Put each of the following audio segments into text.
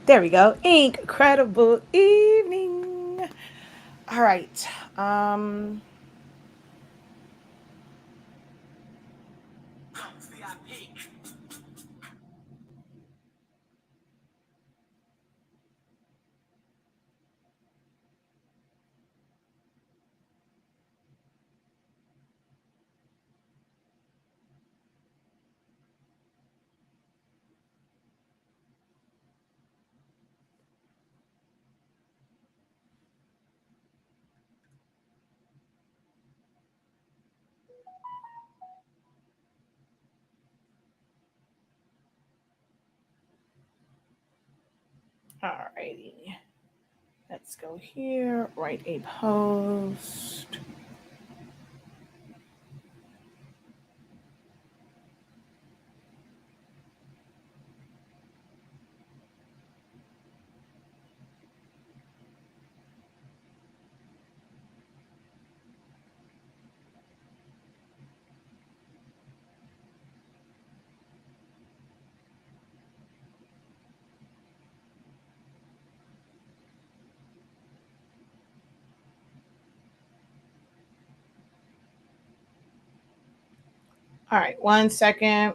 There we go. Incredible evening. All right. All righty. Let's go here. Write a post. All right. 1 second.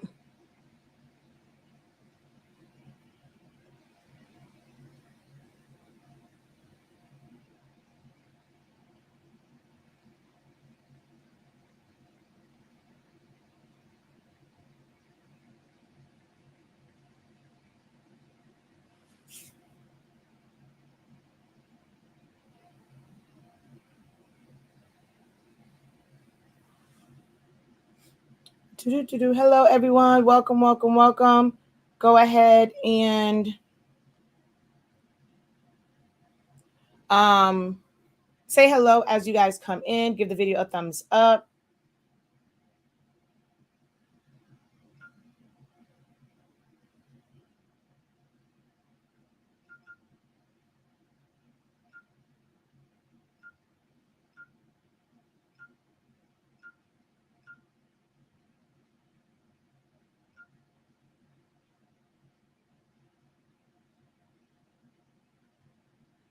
Hello, everyone. Welcome, welcome, welcome. Go ahead and um, say hello as you guys come in. Give the video a thumbs up.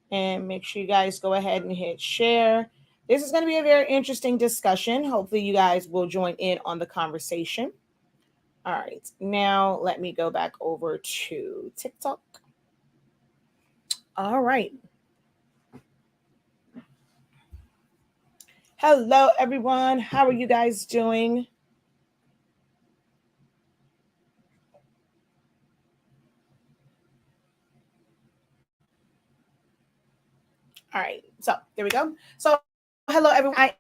And make sure you guys go ahead and hit share. This is going to be a very interesting discussion. Hopefully, you guys will join in on the conversation. All right, now let me go back over to TikTok. All right. Hello, everyone. How are you guys doing? All right, so there we go. So, hello, everyone. I am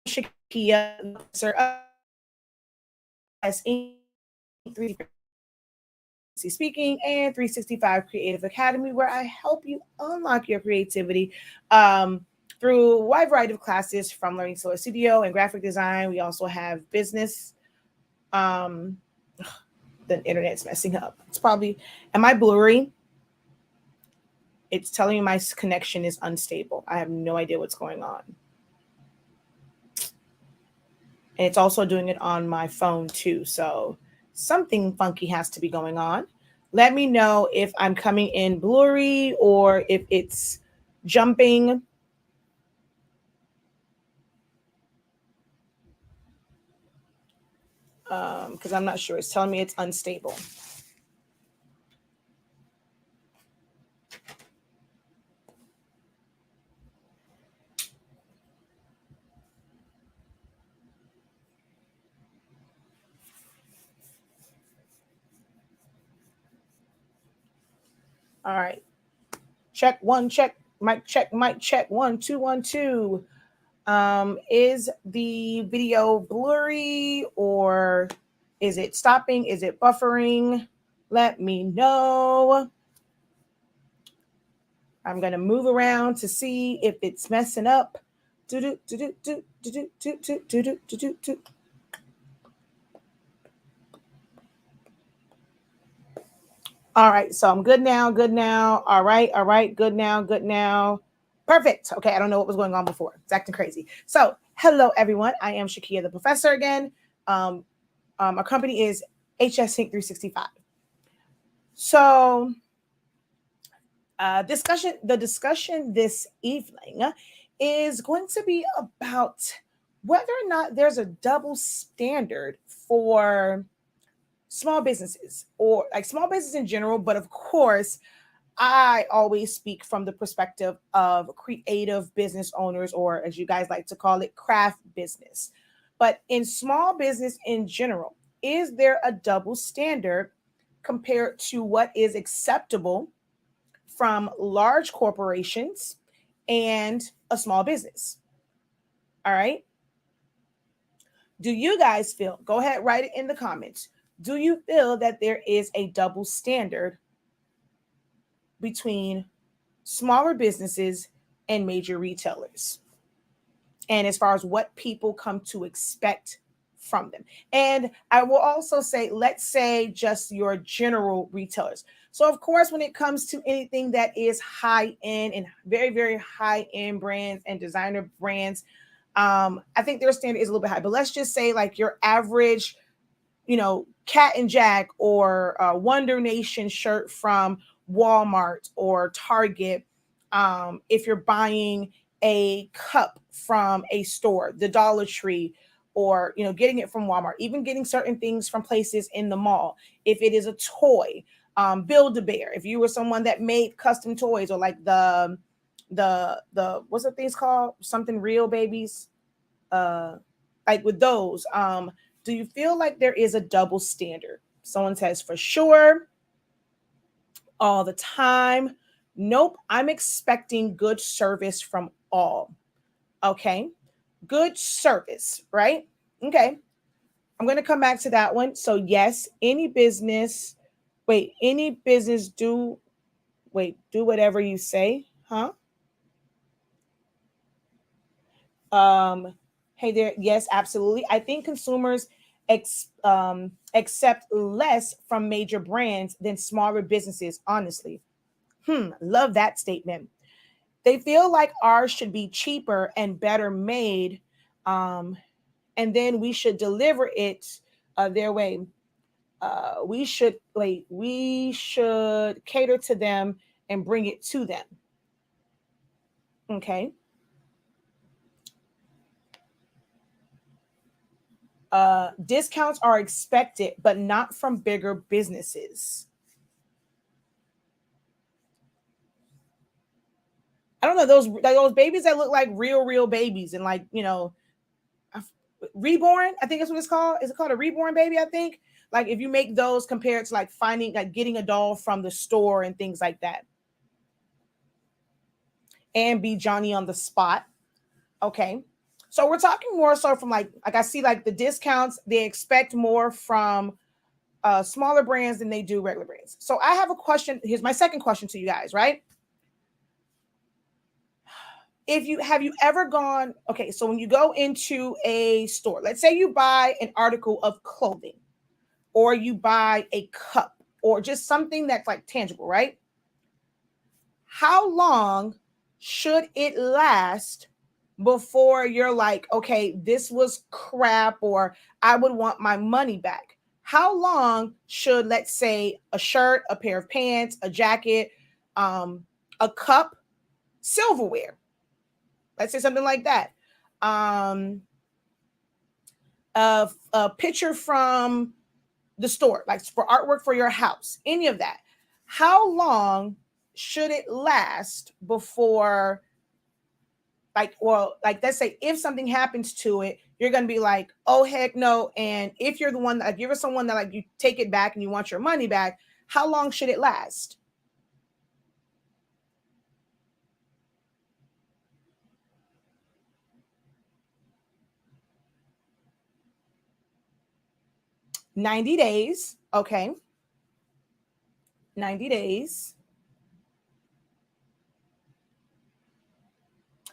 Shakia, sir, as SpINKing and 365 Creative Academy, where I help you unlock your creativity through a wide variety of classes from learning Solar Studio and graphic design. We also have business. Um, the internet's messing up. It's probably, am I blurry? It's telling me my connection is unstable. I have no idea what's going on. And it's also doing it on my phone too. So something funky has to be going on. Let me know if I'm coming in blurry or if it's jumping. Because I'm not sure. It's telling me it's unstable. All right. Check one, check, mic check, mic check, 1 2 1 2. Is the video blurry or is it stopping? Is it buffering? Let me know. I'm gonna move around to see if it's messing up. All right, so I'm good now, good now. All right, good now, good now. Perfect. Okay, I don't know what was going on before. It's acting crazy. So, hello everyone. I am Shakia the professor again. Our company is HS Sync 365. So, The discussion this evening is going to be about whether or not there's a double standard for small businesses, or like small business in general. But of course, I always speak from the perspective of creative business owners, or as you guys like to call it, craft business. But in small business in general, is there a double standard compared to what is acceptable from large corporations and a small business? All right. Do you guys feel, go ahead, write it in the comments. Do you feel that there is a double standard between smaller businesses and major retailers? And as far as what people come to expect from them. And I will also say, let's say just your general retailers. So, of course, when it comes to anything that is high end and very, very high end brands and designer brands, I think their standard is a little bit high. But let's just say, like, your average, Cat and Jack or Wonder Nation shirt from Walmart or Target. If you're buying a cup from a store, the Dollar Tree, or getting it from Walmart, even getting certain things from places in the mall. If it is a toy, Build-A-Bear. If you were someone that made custom toys, or like the what's the things called? Something Real Babies. Like with those, do you feel like there is a double standard? Someone says for sure, all the time. Nope, I'm expecting good service from all. Okay, good service, right? Okay, I'm going to come back to that one. So yes, any business do whatever you say, huh? Hey there, yes, absolutely. I think consumers accept less from major brands than smaller businesses, honestly. Love that statement. They feel like ours should be cheaper and better made, and then we should deliver it their way. We should cater to them and bring it to them. Okay. Discounts are expected, but not from bigger businesses. I don't know, those babies that look like real babies, and like reborn. I think that's what it's called. Is it called a reborn baby? I think. Like if you make those compared to like getting a doll from the store and things like that, and be Johnny on the spot. Okay. So we're talking more so from like I see like the discounts, they expect more from smaller brands than they do regular brands. So I have a question. Here's my second question to you guys, right? Have you ever gone, okay, so when you go into a store, let's say you buy an article of clothing, or you buy a cup, or just something that's like tangible, right? How long should it last before you're like, okay, this was crap, or I would want my money back? How long should, let's say, a shirt, a pair of pants, a jacket, a cup, silverware, let's say something like that, a picture from the store, like for artwork for your house, any of that, how long should it last before, let's say if something happens to it, you're going to be like, oh, heck no. And if you're the one that, if you're someone that like you take it back and you want your money back, how long should it last? $90 days. Okay. 90 days.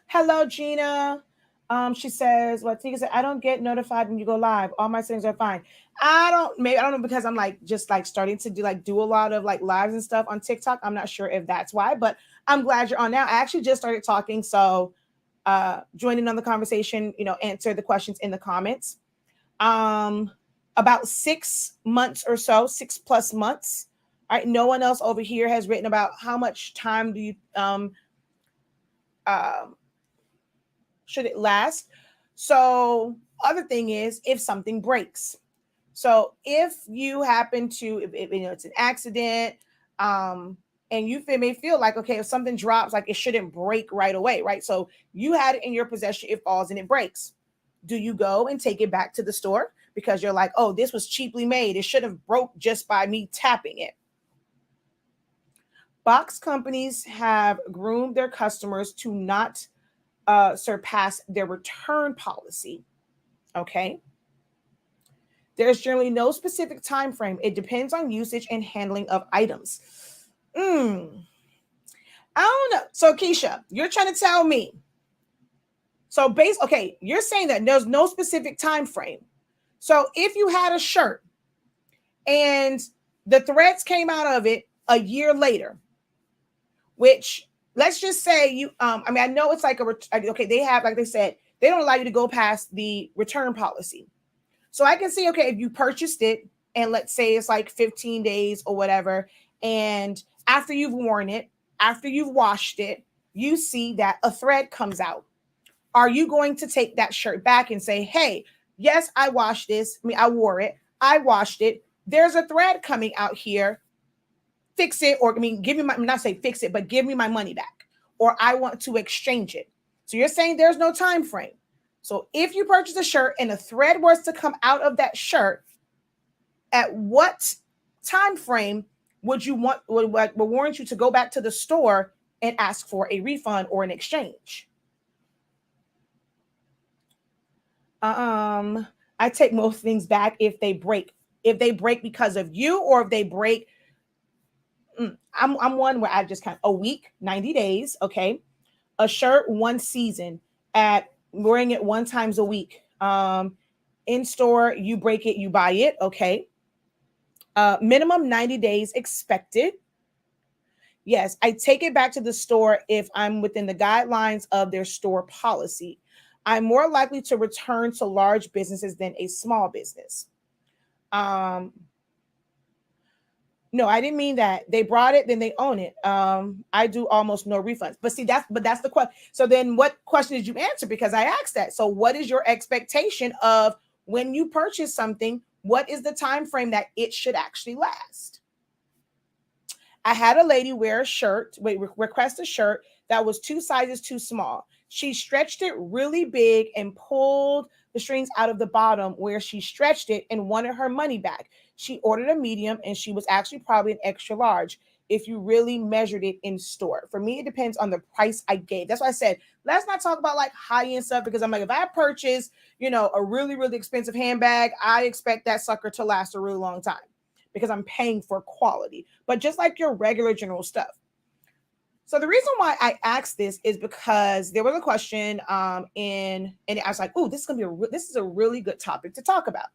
Hello, Gina. She says, well, Tika said, I don't get notified when you go live. All my settings are fine. I don't know, because I'm like just like starting to do a lot of like lives and stuff on TikTok. I'm not sure if that's why, but I'm glad you're on now. I actually just started talking. So join in on the conversation, answer the questions in the comments. About 6 months or so, 6+ months. All right, no one else over here has written about how much time do you um should it last. So other thing is if something breaks. So if you happen to, if it's an accident, and you may feel like, okay, if something drops, like it shouldn't break right away, right? So you had it in your possession, it falls and it breaks. Do you go and take it back to the store because you're like, oh, this was cheaply made, it should have broke just by me tapping it? Box companies have groomed their customers to not surpass their return policy. Okay. There's generally no specific time frame. It depends on usage and handling of items. I don't know. So Keisha, you're trying to tell me. So okay, you're saying that there's no specific time frame. So if you had a shirt and the threads came out of it a year later, which let's just say you, I mean, I know it's like okay, they have, like they said, they don't allow you to go past the return policy. So I can see, okay, if you purchased it and let's say it's like 15 days or whatever, and after you've worn it, after you've washed it, you see that a thread comes out. Are you going to take that shirt back and say, hey, yes, I washed this. I mean, I wore it. I washed it. There's a thread coming out here. Fix it. Or, I mean, give me my, not say fix it, but give me my money back. Or I want to exchange it. So you're saying there's no time frame. So if you purchase a shirt and a thread was to come out of that shirt, at what time frame would you want, would warrant you to go back to the store and ask for a refund or an exchange? I take most things back if they break. If they break because of you, or if they break, I'm one where I just kind of, a week, 90 days, okay. A shirt, one season, at wearing it one times a week. In store, you break it, you buy it, okay. Minimum 90 days expected. Yes, I take it back to the store if I'm within the guidelines of their store policy. I'm more likely to return to large businesses than a small business. No, I didn't mean that. They brought it, then they own it. I do almost no refunds. But see, that's the question. So then what question did you answer? Because I asked that. So what is your expectation of when you purchase something? What is the time frame that it should actually last? I had a lady wear a shirt, request a shirt that was 2 sizes too small. She stretched it really big and pulled the strings out of the bottom where she stretched it and wanted her money back. She ordered a medium and she was actually probably an extra large if you really measured it in store. For me, it depends on the price I gave. That's why I said, let's not talk about like high-end stuff, because I'm like, if I purchase, a really, really expensive handbag, I expect that sucker to last a really long time because I'm paying for quality. But just like your regular general stuff. So the reason why I asked this is because there was a question and I was like, oh, this is a really good topic to talk about.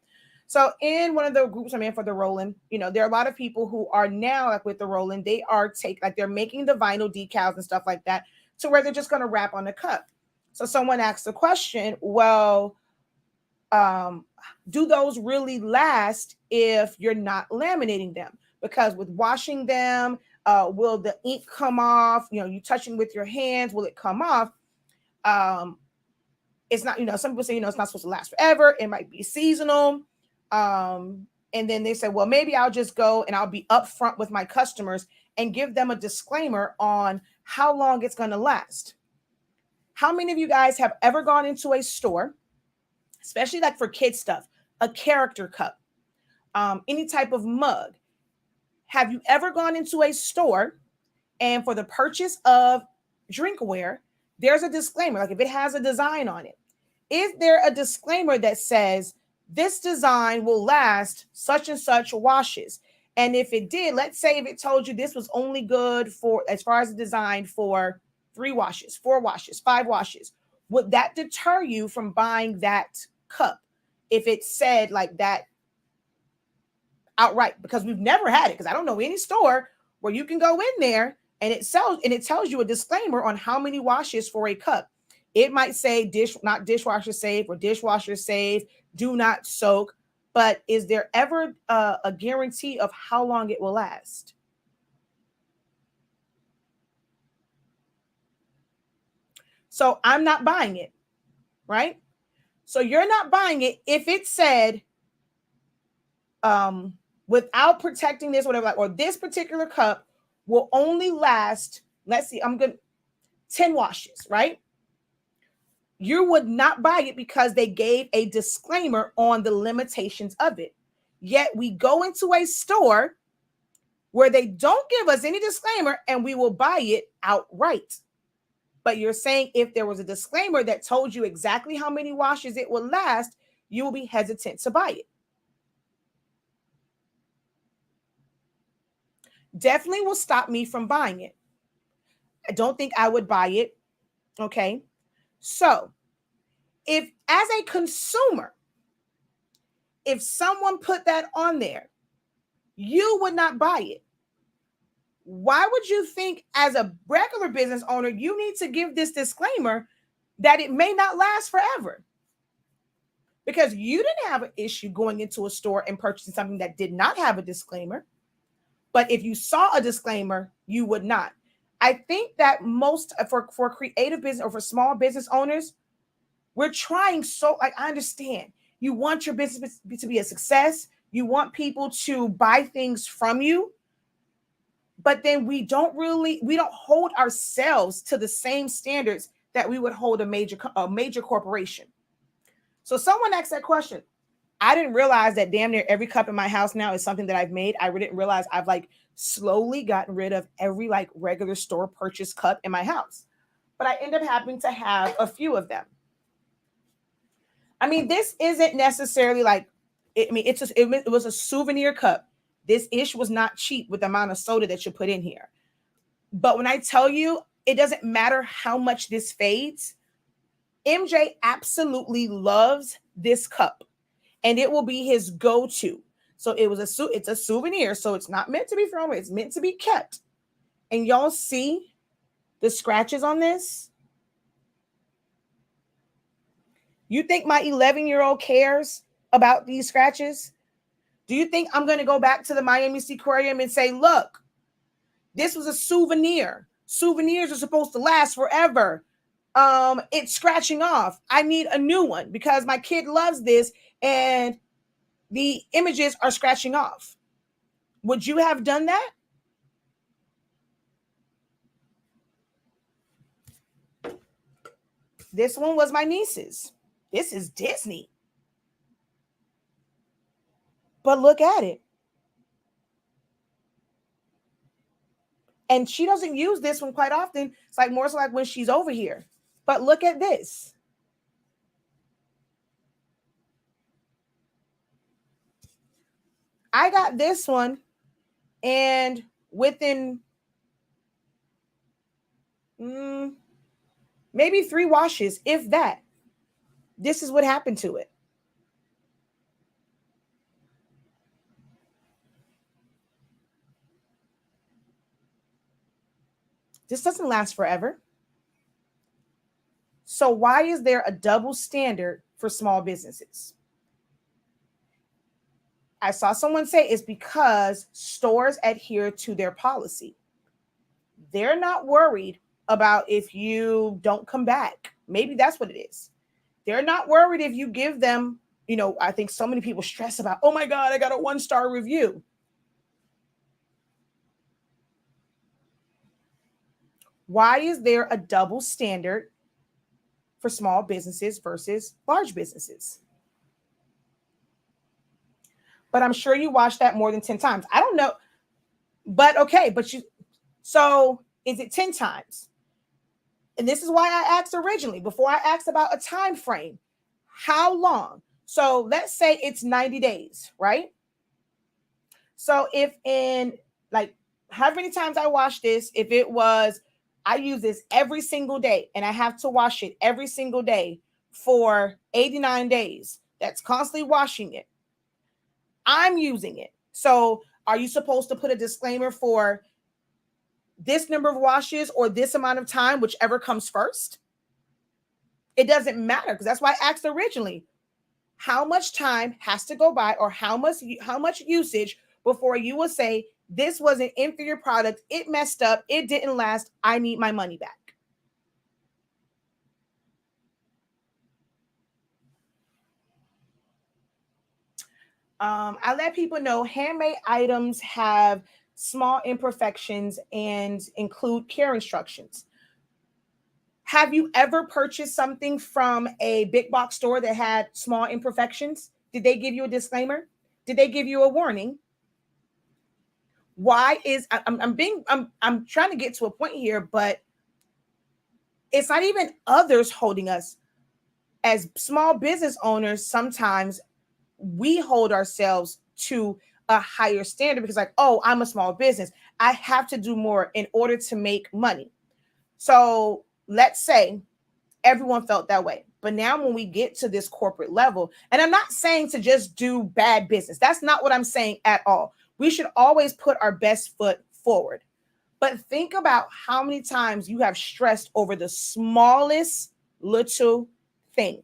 So in one of the groups I'm in for the Roland, there are a lot of people who are now, like with the Roland, they are they're making the vinyl decals and stuff like that to where they're just going to wrap on the cup. So someone asked the question, well, do those really last if you're not laminating them? Because with washing them, will the ink come off? You touching with your hands, will it come off? It's not, some people say, it's not supposed to last forever. It might be seasonal. And then they say, well, maybe I'll just go and I'll be upfront with my customers and give them a disclaimer on how long it's going to last. How many of you guys have ever gone into a store, especially like for kids stuff, a character cup, any type of mug? Have you ever gone into a store and for the purchase of drinkware, there's a disclaimer, like if it has a design on it, is there a disclaimer that says this design will last such and such washes? And if it did, let's say if it told you this was only good for, as far as the design, for 3 washes, 4 washes, 5 washes, would that deter you from buying that cup if it said like that outright? Because we've never had it, because I don't know any store where you can go in there and it tells you a disclaimer on how many washes for a cup. It might say not dishwasher safe or dishwasher safe, do not soak, but is there ever a guarantee of how long it will last? So I'm not buying it, right? So you're not buying it if it said, without protecting this, whatever, or this particular cup will only last, let's see, I'm good, 10 washes, right? You would not buy it because they gave a disclaimer on the limitations of it. Yet we go into a store where they don't give us any disclaimer and we will buy it outright. But you're saying if there was a disclaimer that told you exactly how many washes it would last, you will be hesitant to buy it. Definitely will stop me from buying it. I don't think I would buy it. Okay. So if, as a consumer, if someone put that on there, you would not buy it. Why would you think, as a regular business owner, you need to give this disclaimer that it may not last forever? Because you didn't have an issue going into a store and purchasing something that did not have a disclaimer. But if you saw a disclaimer, you would not. I think that most for creative business or for small business owners, we're trying so, like, I understand you want your business to be a success. You want people to buy things from you. But then we don't hold ourselves to the same standards that we would hold a major corporation. So someone asked that question. I didn't realize that damn near every cup in my house now is something that I've made. I didn't realize I've like slowly gotten rid of every like regular store purchase cup in my house. But I end up having to have a few of them. I mean, this isn't necessarily like, it was a souvenir cup. This ish was not cheap with the amount of soda that you put in here. But when I tell you, it doesn't matter how much this fades, MJ absolutely loves this cup and it will be his go-to. So it's a souvenir. So it's not meant to be thrown away. It's meant to be kept. And y'all see the scratches on this? You think my 11-year-old cares about these scratches? Do you think I'm going to go back to the Miami Seaquarium and say, look, this was a souvenir. Souvenirs are supposed to last forever. It's scratching off. I need a new one because my kid loves this and the images are scratching off. Would you have done that? This one was my niece's. This is Disney. But look at it. And she doesn't use this one quite often. It's like more so like when she's over here. But look at this. I got this one, and within maybe 3 washes, if that, this is what happened to it. This doesn't last forever. So why is there a double standard for small businesses? I saw someone say it's because stores adhere to their policy. They're not worried about if you don't come back. Maybe that's what it is. They're not worried if you give them, I think so many people stress about, oh my God, I got a 1-star review. Why is there a double standard for small businesses versus large businesses? But I'm sure you watched that more than 10 times. I don't know. But okay, so is it 10 times? And this is why I asked originally, before I asked about a time frame, how long? So let's say it's 90 days, right? So if in like how many times I wash this, if it was, I use this every single day and I have to wash it every single day for 89 days, that's constantly washing it. I'm using it. So are you supposed to put a disclaimer for this number of washes or this amount of time, whichever comes first? It doesn't matter, because that's why I asked originally, how much time has to go by or how much usage before you will say this was an inferior product, it messed up, it didn't last, I need my money back. I let people know handmade items have small imperfections and include care instructions. Have you ever purchased something from a big box store that had small imperfections? Did they give you a disclaimer? Did they give you a warning? Why is I'm trying to get to a point here, but it's not even others holding us as small business owners. Sometimes we hold ourselves to a higher standard because, like, oh, I'm a small business, I have to do more in order to make money. So let's say everyone felt that way. But now when we get to this corporate level, and I'm not saying to just do bad business. That's not what I'm saying at all. We should always put our best foot forward. But think about how many times you have stressed over the smallest little thing.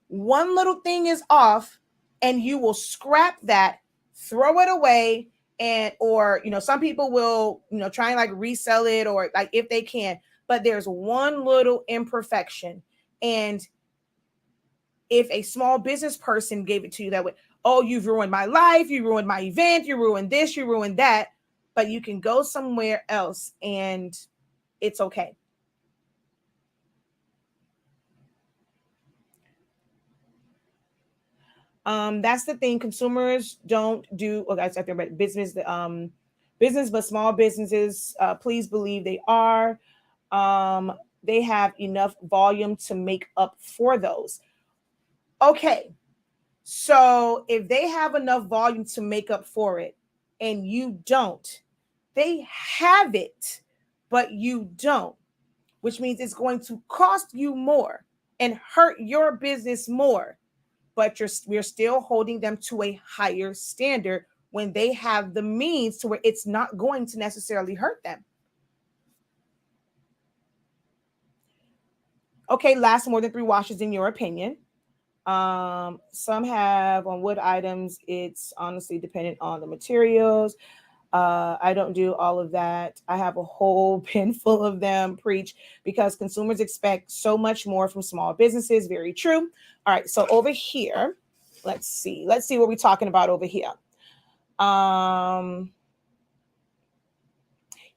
One little thing is off and you will scrap that, throw it away, and or some people will try and like resell it or like if they can, but there's one little imperfection. And if a small business person gave it to you that way, oh, you've ruined my life, you ruined my event, you ruined this, you ruined that, but you can go somewhere else and it's okay. That's the thing. Consumers don't do, well, guys, after business, business, but small businesses, please believe they are. They have enough volume to make up for those. Okay. So if they have enough volume to make up for it and you don't, they have it, but you don't, which means it's going to cost you more and hurt your business more, but we're still holding them to a higher standard when they have the means to where it's not going to necessarily hurt them. Okay, last more than 3 washes in your opinion. Some have on wood items, it's honestly dependent on the materials. I don't do all of that. I have a whole bin full of them, preach, because consumers expect so much more from small businesses. Very true. All right, so over here, let's see what we're talking about over here.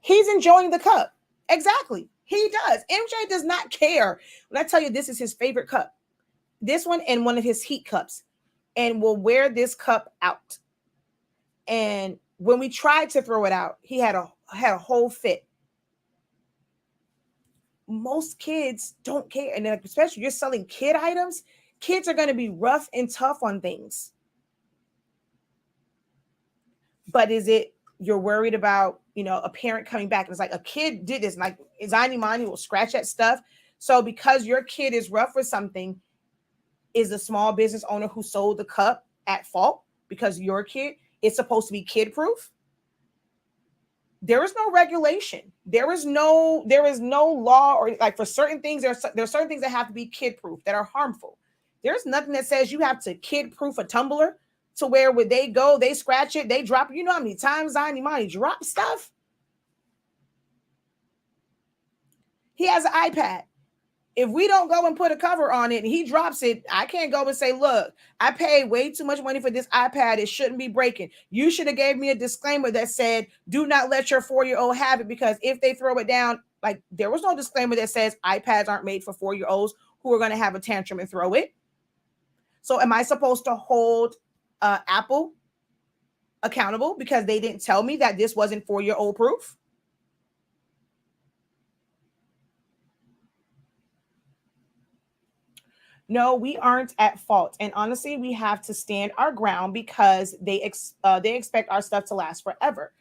He's enjoying the cup. Exactly. He does. MJ does not care. When I tell you this is his favorite cup, this one and one of his heat cups, and will wear this cup out. And when we tried to throw it out, he had a whole fit. Most kids don't care. And especially you're selling kid items, kids are going to be rough and tough on things. But is it you're worried about, a parent coming back and it's like a kid did this, and like Zani Mani will scratch at stuff. So because your kid is rough with something, is the small business owner who sold the cup at fault because your kid is supposed to be kid proof? There is no regulation. There is no law, or like for certain things, there's certain things that have to be kid proof that are harmful. There's nothing that says you have to kid proof a tumbler to where when they go, they scratch it, they drop it. You know how many times Zani drop stuff? He has an iPad. If we don't go and put a cover on it and he drops it, I can't go and say, look, I paid way too much money for this iPad. It shouldn't be breaking. You should have gave me a disclaimer that said, do not let your 4-year-old have it, because if they throw it down, like there was no disclaimer that says iPads aren't made for 4-year-olds who are going to have a tantrum and throw it. So am I supposed to hold Apple accountable because they didn't tell me that this wasn't 4-year-old proof? No, we aren't at fault. And honestly, we have to stand our ground because they expect our stuff to last forever.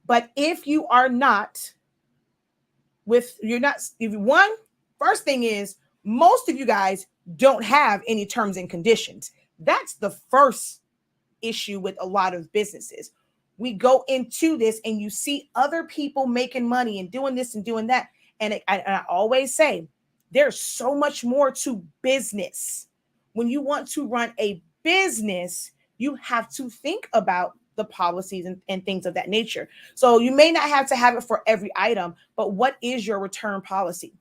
But if you are not first thing is most of you guys don't have any terms and conditions. That's the first issue with a lot of businesses. We go into this and you see other people making money and doing this and doing that. And I always say, there's so much more to business. When you want to run a business, you have to think about the policies and things of that nature. So you may not have to have it for every item, but what is your return policy?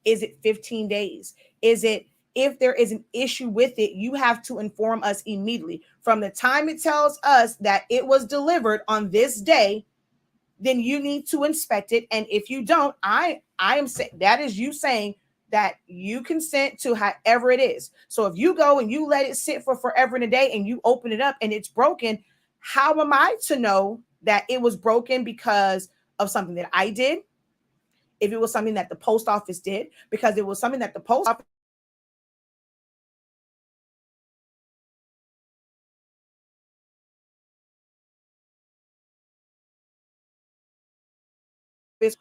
Is it 15 days? Is it If there is an issue with it, you have to inform us immediately. From the time it tells us that it was delivered on this day, then you need to inspect it. And if you don't, I am saying that is you saying that you consent to however it is. So if you go and you let it sit for forever and a day and you open it up and it's broken, how am I to know that it was broken because of something that I did? If it was something that the post office did, because it was something that the post office,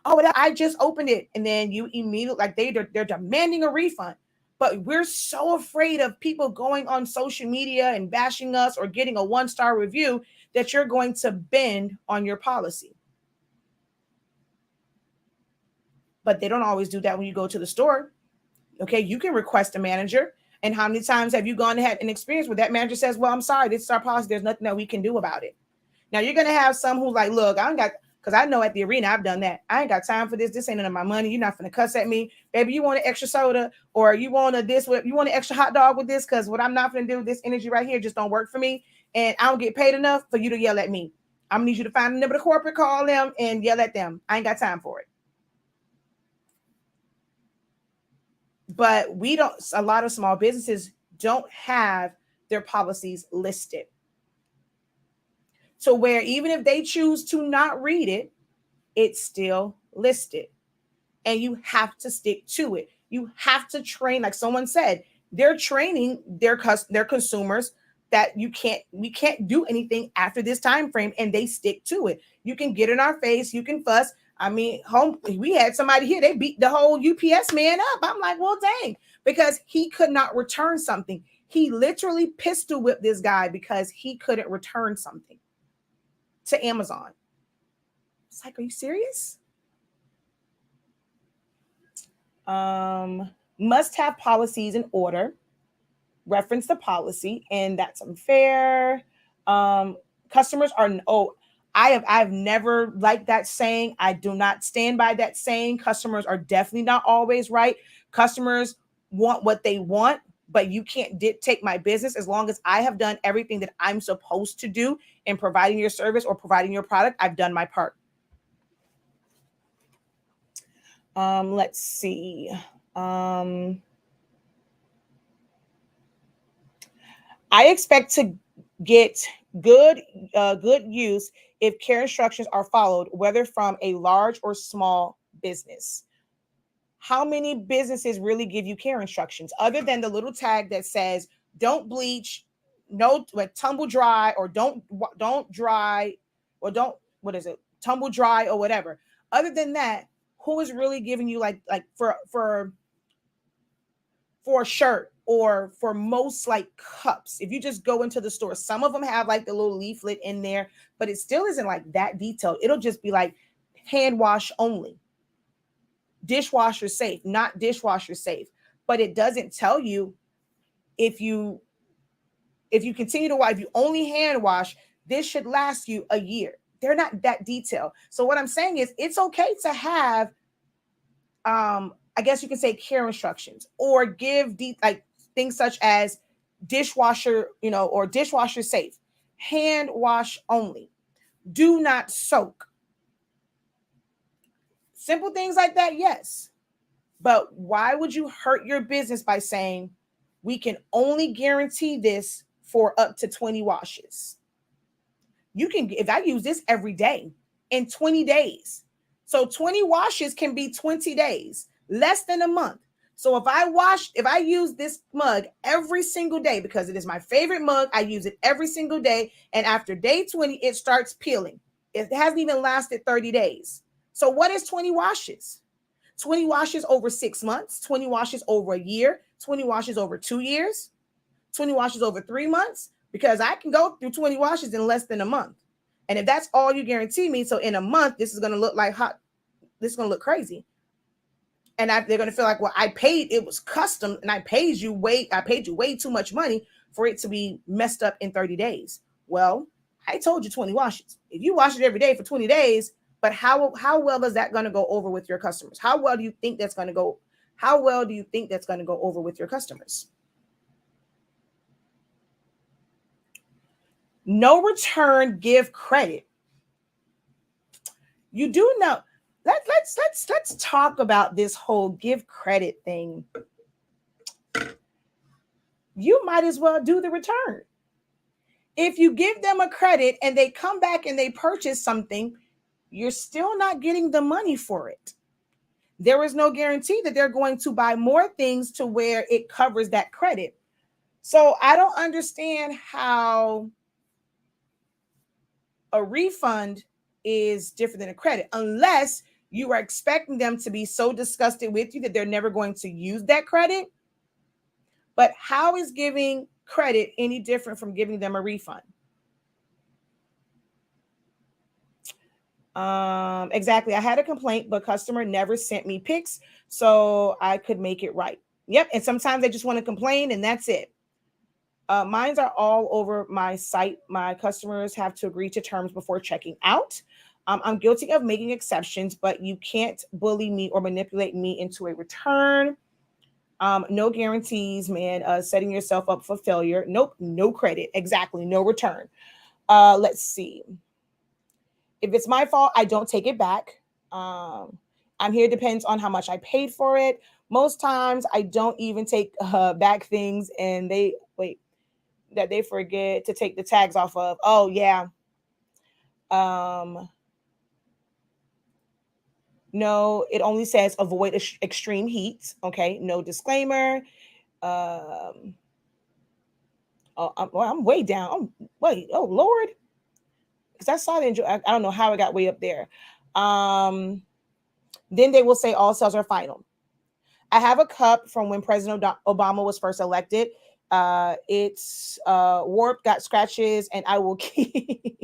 oh, I just opened it, and then you immediately like they're demanding a refund. But we're so afraid of people going on social media and bashing us or getting a 1-star review that you're going to bend on your policy. But they don't always do that when you go to the store. Okay, you can request a manager. And how many times have you gone ahead and experienced where that manager says, well, I'm sorry, this is our policy. There's nothing that we can do about it. Now you're going to have some who's like, look, I don't got, because I know at the arena I've done that. I ain't got time for this. This ain't none of my money. You're not going to cuss at me. Baby, you want an extra soda or you want a this, you want an extra hot dog with this? Because what I'm not going to do, this energy right here just don't work for me. And I don't get paid enough for you to yell at me. I'm going to need you to find a number of the corporate, call them and yell at them. I ain't got time for it. But we don't, a lot of small businesses don't have their policies listed. So where even if they choose to not read it, it's still listed. And you have to stick to it. You have to train, like someone said, they're training their consumers that we can't do anything after this time frame, and they stick to it. You can get in our face, you can fuss. I mean, we had somebody here, they beat the whole UPS man up. I'm like, well, dang, because he could not return something. He literally pistol whipped this guy because he couldn't return something to Amazon. It's like, are you serious? Must have policies in order. Reference the policy, and that's unfair. Customers are I've never liked that saying. I do not stand by that saying. Customers are definitely not always right. Customers want what they want, but you can't dictate my business. As long as I have done everything that I'm supposed to do in providing your service or providing your product, I've done my part. Let's see. I expect to get good use if care instructions are followed, whether from a large or small business. How many businesses really give you care instructions other than the little tag that says don't bleach, no, tumble dry, or don't dry, or don't, what is it, tumble dry or whatever? Other than that, who is really giving you like for a shirt or for most like cups? If you just go into the store, some of them have like the little leaflet in there, but it still isn't like that detailed. It'll just be like hand wash only, dishwasher safe, not dishwasher safe. But it doesn't tell you if you continue to wash, if you only hand wash, this should last you a year. They're not that detailed. So what I'm saying is it's okay to have I guess you can say care instructions, or give like things such as dishwasher, or dishwasher safe, hand wash only, do not soak. Simple things like that, yes. But why would you hurt your business by saying we can only guarantee this for up to 20 washes? You can, if I use this every day in 20 days. So 20 washes can be 20 days, less than a month. So if I use this mug every single day, because it is my favorite mug, I use it every single day. And after day 20, it starts peeling. It hasn't even lasted 30 days. So what is 20 washes? 20 washes over 6 months, 20 washes over a year, 20 washes over 2 years, 20 washes over 3 months, because I can go through 20 washes in less than a month. And if that's all you guarantee me, so in a month, this is going to look like this is going to look crazy. And they're going to feel like, well, it was custom, and I paid you way too much money for it to be messed up in 30 days. Well, I told you 20 washes. If you wash it every day for 20 days, but how well is that going to go over with your customers? How well do you think that's going to go? How well do you think that's going to go over with your customers? No return, give credit. You do know. Let's talk about this whole give credit thing. You might as well do the return. If you give them a credit and they come back and they purchase something, you're still not getting the money for it. There is no guarantee that they're going to buy more things to where it covers that credit. So I don't understand how a refund is different than a credit, unless you are expecting them to be so disgusted with you that they're never going to use that credit. But how is giving credit any different from giving them a refund? Exactly. I had a complaint, but customer never sent me pics so I could make it right. Yep. And sometimes they just want to complain and that's it. Mines are all over my site. My customers have to agree to terms before checking out. I'm guilty of making exceptions, but you can't bully me or manipulate me into a return. No guarantees, man. Setting yourself up for failure. Nope. No credit. Exactly. No return. Let's see. If it's my fault, I don't take it back. I'm here depends on how much I paid for it. Most times I don't even take back things and that they forget to take the tags off of. Oh yeah. No, it only says avoid extreme heat. Okay, no disclaimer. Um, I'm way down. Oh Lord, because I saw the enjoy. I don't know how I got way up there. Then they will say all sales are final. I have a cup from when President Obama was first elected. It's warped, got scratches, and I will keep.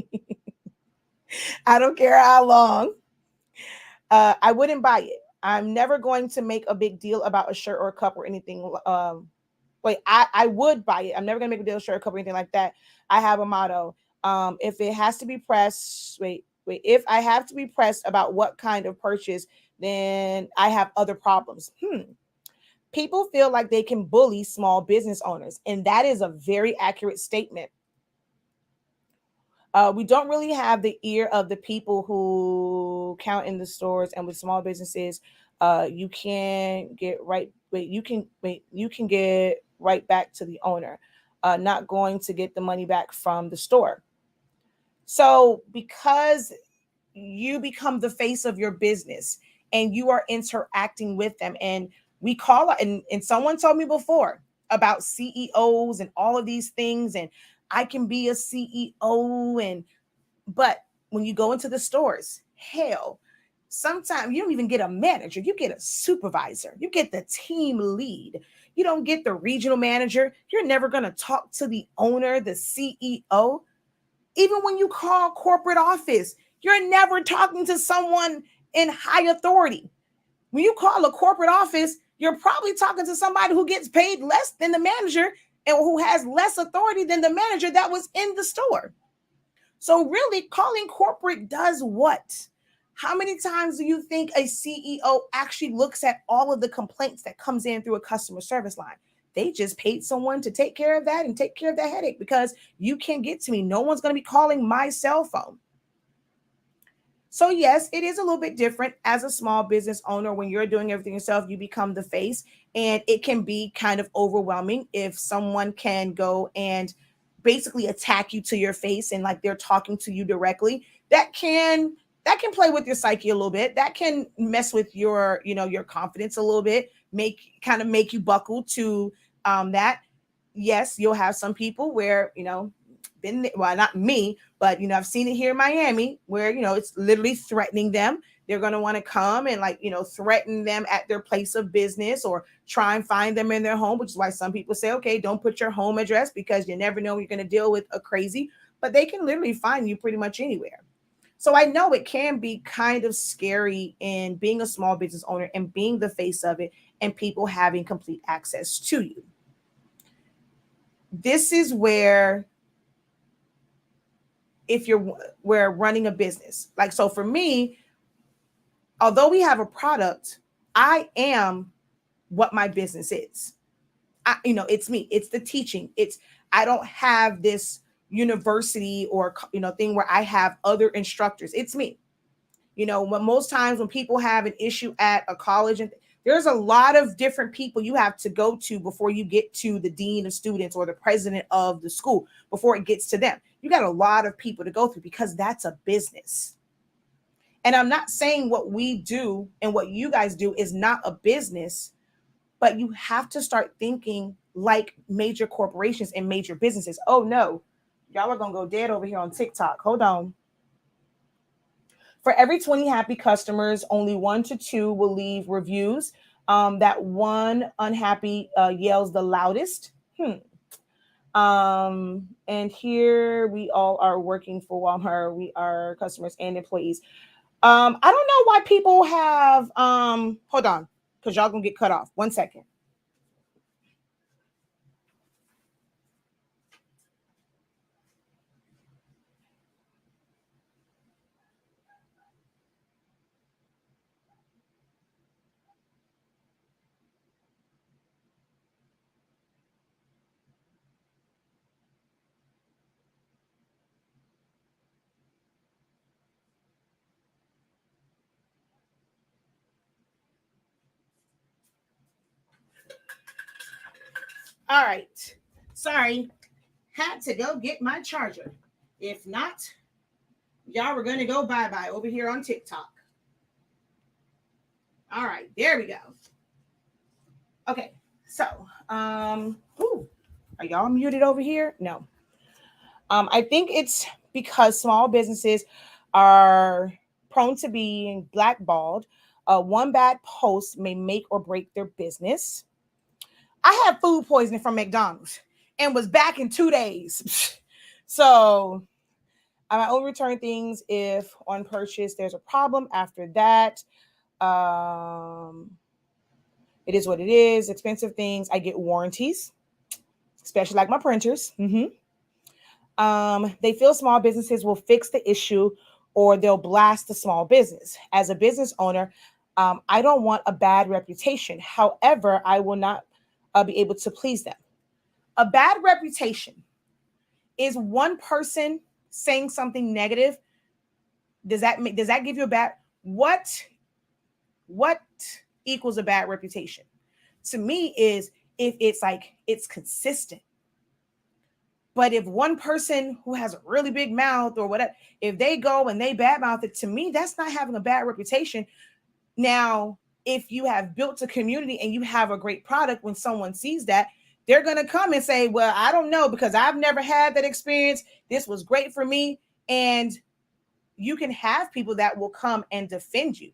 I don't care how long. I wouldn't buy it. I'm never going to make a big deal about a shirt or a cup or anything. I would buy it. I'm never going to make a deal, shirt, or cup or anything like that. I have a motto. If it has to be pressed, if I have to be pressed about what kind of purchase, then I have other problems. People feel like they can bully small business owners, and that is a very accurate statement. We don't really have the ear of the people who count in the stores and with small businesses. You can get right. You can get right back to the owner. Not going to get the money back from the store. So because you become the face of your business and you are interacting with them, and we call it, and someone told me before about CEOs and all of these things, and I can be a CEO, but when you go into the stores, hell, sometimes you don't even get a manager, you get a supervisor, you get the team lead. You don't get the regional manager. You're never going to talk to the owner, the CEO. Even when you call corporate office, you're never talking to someone in high authority. When you call a corporate office, you're probably talking to somebody who gets paid less than the manager and who has less authority than the manager that was in the store. So really, calling corporate does what? How many times do you think a CEO actually looks at all of the complaints that comes in through a customer service line? They just paid someone to take care of that and take care of that headache, because you can't get to me. No one's going to be calling my cell phone. So yes, it is a little bit different as a small business owner. When you're doing everything yourself, you become the face, and it can be kind of overwhelming if someone can go and basically attack you to your face and like they're talking to you directly. That can play with your psyche a little bit. That can mess with your, your confidence a little bit, make you buckle to that. Yes, you'll have some people where, well, not me, but I've seen it here in Miami where it's literally threatening them. They're going to want to come and threaten them at their place of business or try and find them in their home, which is why some people say, okay, don't put your home address because you never know you're going to deal with a crazy, but they can literally find you pretty much anywhere. So I know it can be kind of scary in being a small business owner and being the face of it and people having complete access to you. This is where, if we're running a business, so for me, although we have a product, I am what my business is. It's me. It's the teaching. I don't have this university or thing where I have other instructors. It's me. When most times when people have an issue at a college, and there's a lot of different people you have to go to before you get to the dean of students or the president of the school before it gets to them. You got a lot of people to go through because that's a business. And I'm not saying what we do and what you guys do is not a business, but you have to start thinking like major corporations and major businesses. Oh no, y'all are going to go dead over here on TikTok. Hold on. For every 20 happy customers, only 1 to 2 will leave reviews. That one unhappy yells the loudest. And here we all are working for Walmart. We are customers and employees. I don't know why people have, hold on, because y'all gonna get cut off. 1 second. All right. Sorry. Had to go get my charger. If not, y'all were going to go bye-bye over here on TikTok. All right. There we go. Okay. So, are y'all muted over here? No. I think it's because small businesses are prone to being blackballed. One bad post may make or break their business. I had food poisoning from McDonald's and was back in 2 days. So I only return things if on purchase there's a problem. After that, it is what it is. Expensive things, I get warranties, especially like my printers. They feel small businesses will fix the issue or they'll blast the small business. As a business owner, I don't want a bad reputation. However, I will not be able to please them. A bad reputation is one person saying something negative. Does that give you a bad? What equals a bad reputation? To me, is if it's like it's consistent. But if one person who has a really big mouth or whatever, if they go and they badmouth it, to me, that's not having a bad reputation. Now, if you have built a community and you have a great product, when someone sees that, they're going to come and say, well, I don't know, because I've never had that experience. This was great for me. And you can have people that will come and defend you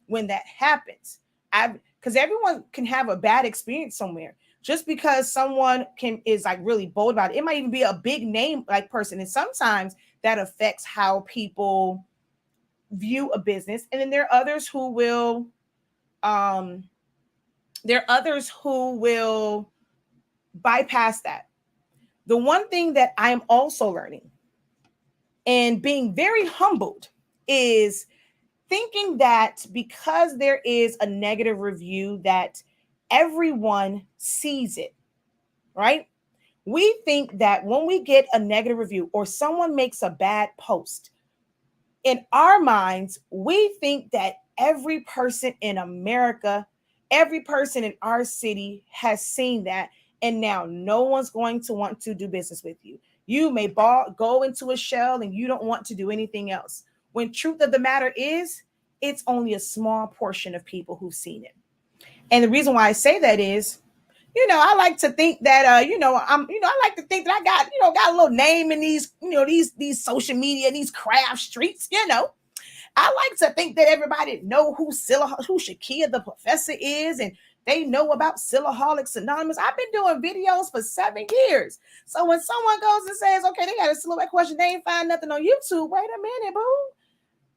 when that happens. Because everyone can have a bad experience somewhere. Just because someone is like really bold about it, it might even be a big name like person. And sometimes that affects how people view a business. And then there are others who will, bypass that. The one thing that I'm also learning and being very humbled is thinking that because there is a negative review that everyone sees it, right? We think that when we get a negative review or someone makes a bad post, in our minds, we think that every person in America, every person in our city has seen that, and now no one's going to want to do business with you. You may go into a shell and you don't want to do anything else. When truth of the matter is, it's only a small portion of people who've seen it. And the reason why I say that is, I like to think that, I like to think that I got a little name in these, these social media, these craft streets, I like to think that everybody know who Shakia the Professor is, and they know about Silaholics Anonymous. I've been doing videos for 7 years. So when someone goes and says, okay, they got a silhouette question, they ain't find nothing on YouTube. Wait a minute, boo.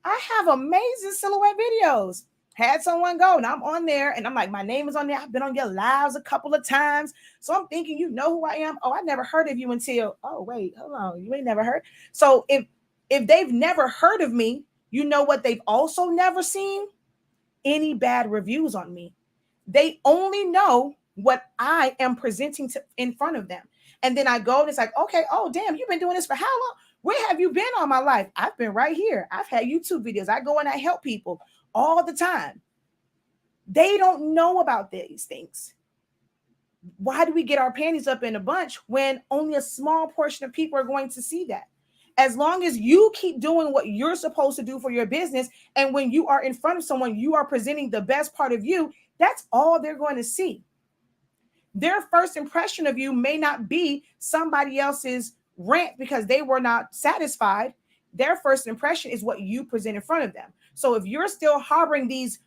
I have amazing silhouette videos. Had someone go and I'm on there and I'm like, my name is on there. I've been on your lives a couple of times. So I'm thinking, you know who I am. Oh, I never heard of you until, oh, wait, hold on. You ain't never heard. So if they've never heard of me, you know what they've also never seen? Any bad reviews on me. They only know what I am presenting in front of them. And then I go and it's like, okay, oh, damn, you've been doing this for how long? Where have you been all my life? I've been right here. I've had YouTube videos. I go and I help people all the time. They don't know about these things. Why do we get our panties up in a bunch when only a small portion of people are going to see that? As long as you keep doing what you're supposed to do for your business, and when you are in front of someone, you are presenting the best part of you, that's all they're going to see. Their first impression of you may not be somebody else's rant because they were not satisfied. Their first impression is what you present in front of them. So if you're still harboring these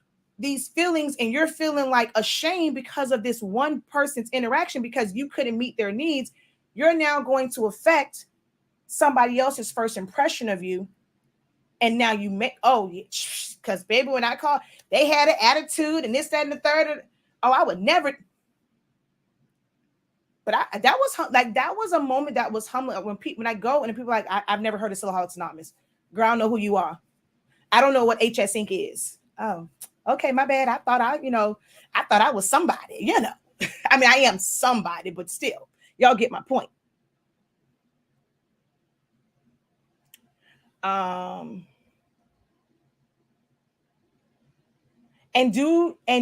feelings and you're feeling like ashamed because of this one person's interaction because you couldn't meet their needs, you're now going to affect somebody else's first impression of you. And now you make, because baby, when I called, they had an attitude and this, that, and the third. Oh, I would never. But that was a moment that was humbling when I go and people are like, I've never heard of Silaholics Anonymous. Girl, I don't know who you are. I don't know what SpINKing is. Oh, okay, my bad. I thought I was somebody, I mean, I am somebody, but still, y'all get my point. And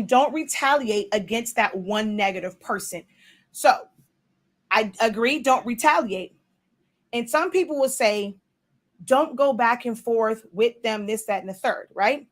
don't retaliate against that one negative person. So I agree, don't retaliate. And some people will say, don't go back and forth with them, this, that, and the third, right?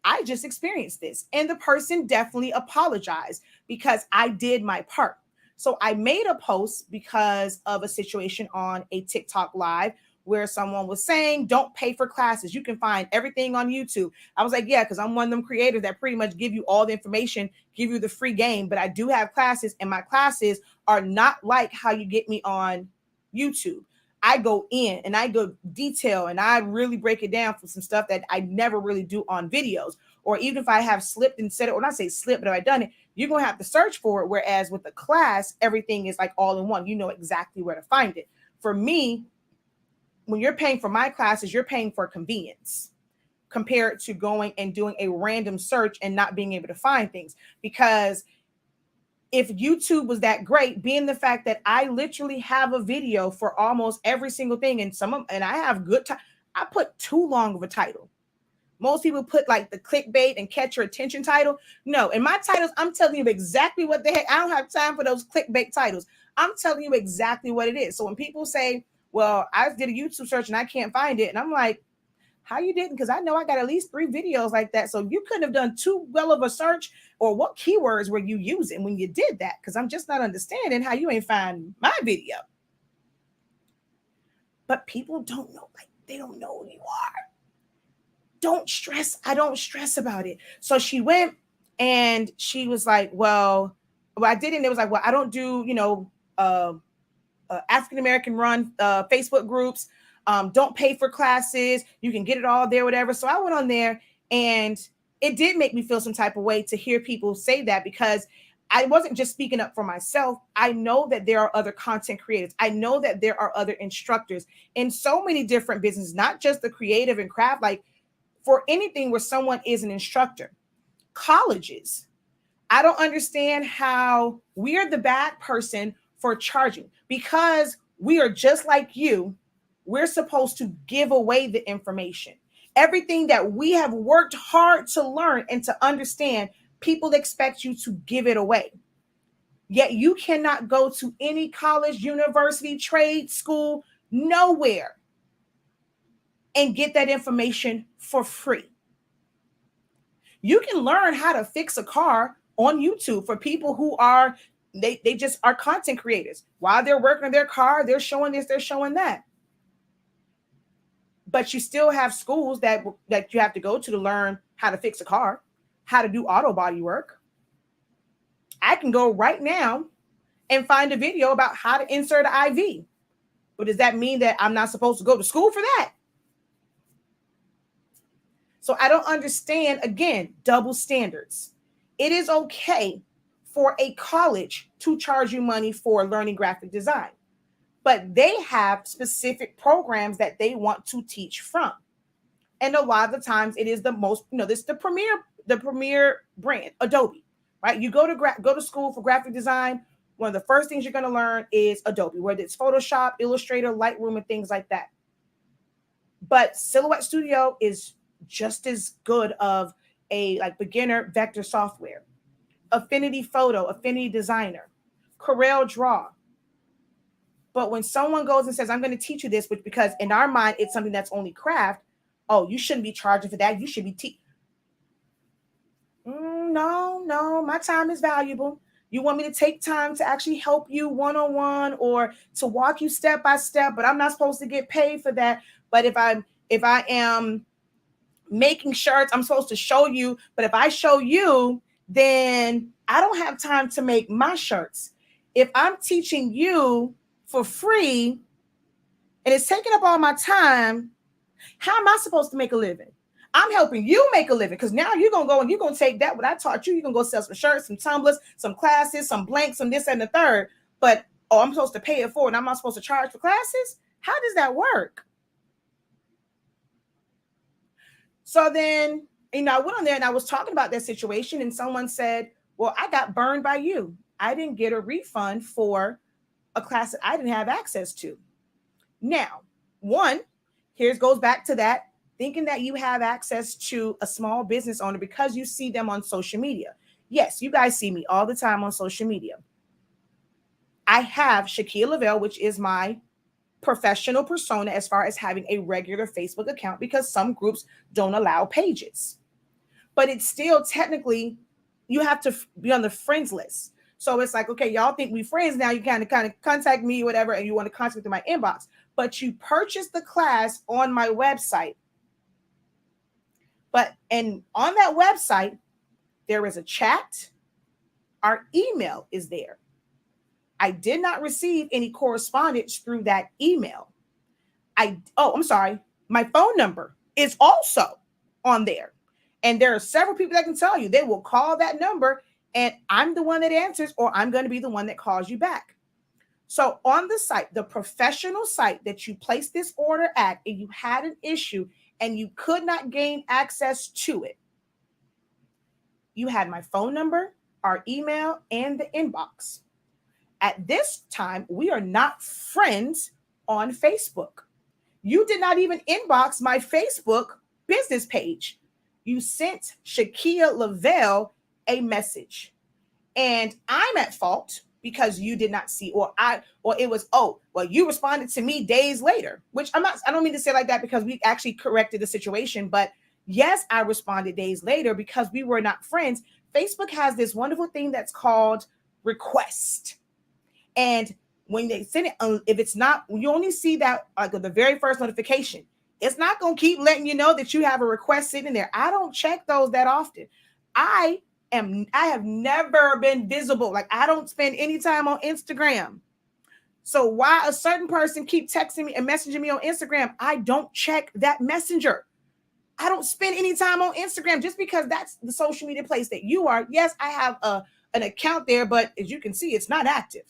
I just experienced this. And the person definitely apologized because I did my part. So I made a post because of a situation on a TikTok live where someone was saying, don't pay for classes. You can find everything on YouTube. I was like, yeah, because I'm one of them creators that pretty much give you all the information, give you the free game. But I do have classes, and my classes are not like how you get me on YouTube. I go in and I go detail and I really break it down for some stuff that I never really do on videos. Or even if I have slipped and said it, or not say slipped, but if I've done it, you're going to have to search for it. Whereas with the class, everything is like all in one. You know exactly where to find it. For me, when you're paying for my classes, you're paying for convenience compared to going and doing a random search and not being able to find things. Because if YouTube was that great, being the fact that I literally have a video for almost every single thing, and I have good time. I put too long of a title. Most people put like the clickbait and catch your attention title. No, in my titles, I'm telling you exactly what the heck. I don't have time for those clickbait titles. I'm telling you exactly what it is. So when people say, well, I did a YouTube search and I can't find it, and I'm like, how you didn't? Because I know I got at least 3 videos like that. So you couldn't have done too well of a search, or what keywords were you using when you did that? Because I'm just not understanding how you ain't find my video. But people don't know, like they don't know who you are. Don't stress. I don't stress about it. So she went and she was like, well, I didn't. It was like, well, I don't do, African-American run Facebook groups. Don't pay for classes. You can get it all there, whatever. So I went on there, and it did make me feel some type of way to hear people say that, because I wasn't just speaking up for myself. I know that there are other content creators. I know that there are other instructors in so many different businesses, not just the creative and craft, like for anything where someone is an instructor. Colleges. I don't understand how we are the bad person for charging, because we are just like you. We're supposed to give away the information. Everything that we have worked hard to learn and to understand, people expect you to give it away. Yet you cannot go to any college, university, trade school, nowhere, and get that information for free. You can learn how to fix a car on YouTube for people who are, they just are content creators. While they're working on their car, they're showing this, they're showing that. But you still have schools that you have to go to learn how to fix a car, how to do auto body work. I can go right now and find a video about how to insert an IV. But does that mean that I'm not supposed to go to school for that? So I don't understand, again, double standards. It is okay for a college to charge you money for learning graphic design, but they have specific programs that they want to teach from. And a lot of the times it is the most, this is the premier brand, Adobe. right? You go to school for graphic design. One of the first things you're going to learn is Adobe, whether it's Photoshop, Illustrator, Lightroom, and things like that. But Silhouette Studio is just as good of a like beginner vector software. Affinity Photo, Affinity Designer, Corel Draw. But when someone goes and says, I'm going to teach you this, which because in our mind, it's something that's only craft. Oh, you shouldn't be charging for that. You should be no, my time is valuable. You want me to take time to actually help you one-on-one or to walk you step by step, but I'm not supposed to get paid for that. But if I am making shirts, I'm supposed to show you. But if I show you, then I don't have time to make my shirts. If I'm teaching you for free and it's taking up all my time, how am I supposed to make a living? I'm helping you make a living because now you're going to go and you're going to take that, what I taught you. You're going to go sell some shirts, some tumblers, some classes, some blanks, some this and the third. But, oh, I'm supposed to pay it forward and I'm not supposed to charge for classes? How does that work? So then, I went on there and I was talking about that situation and someone said, well, I got burned by you. I didn't get a refund for a class that I didn't have access to. Now, here goes back to that, thinking that you have access to a small business owner because you see them on social media. Yes, you guys see me all the time on social media. I have Shakia Lavelle, which is my professional persona as far as having a regular Facebook account because some groups don't allow pages. But it's still technically, you have to be on the friends list. So it's like, okay, y'all think we friends now. You kind of contact me, whatever, and you want to contact me through my inbox. But you purchased the class on my website. And on that website, there is a chat. Our email is there. I did not receive any correspondence through that email. I'm sorry. My phone number is also on there. And there are several people that can tell you they will call that number and I'm the one that answers, or I'm going to be the one that calls you back. So on the site, the professional site that you placed this order at, and you had an issue and you could not gain access to it, you had my phone number, our email, and the inbox. At this time, we are not friends on Facebook. You did not even inbox my Facebook business page. You sent Shakia Lavelle a message. And I'm at fault because you did not see, or it was, you responded to me days later, which I don't mean to say like that because we actually corrected the situation. But yes, I responded days later because we were not friends. Facebook has this wonderful thing that's called request. And when they send it, if it's not, you only see that like the very first notification. It's not going to keep letting you know that you have a request sitting there. I don't check those that often. I have never been visible. Like I don't spend any time on Instagram. So why a certain person keep texting me and messaging me on Instagram, I don't check that messenger. I don't spend any time on Instagram just because that's the social media place that you are. Yes, I have an account there, but as you can see, it's not active.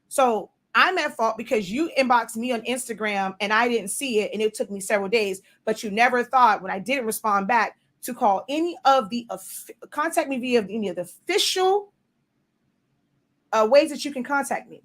So I'm at fault because you inboxed me on Instagram and I didn't see it and it took me several days, but you never thought when I didn't respond back to call any of the contact me via any of the official ways that you can contact me.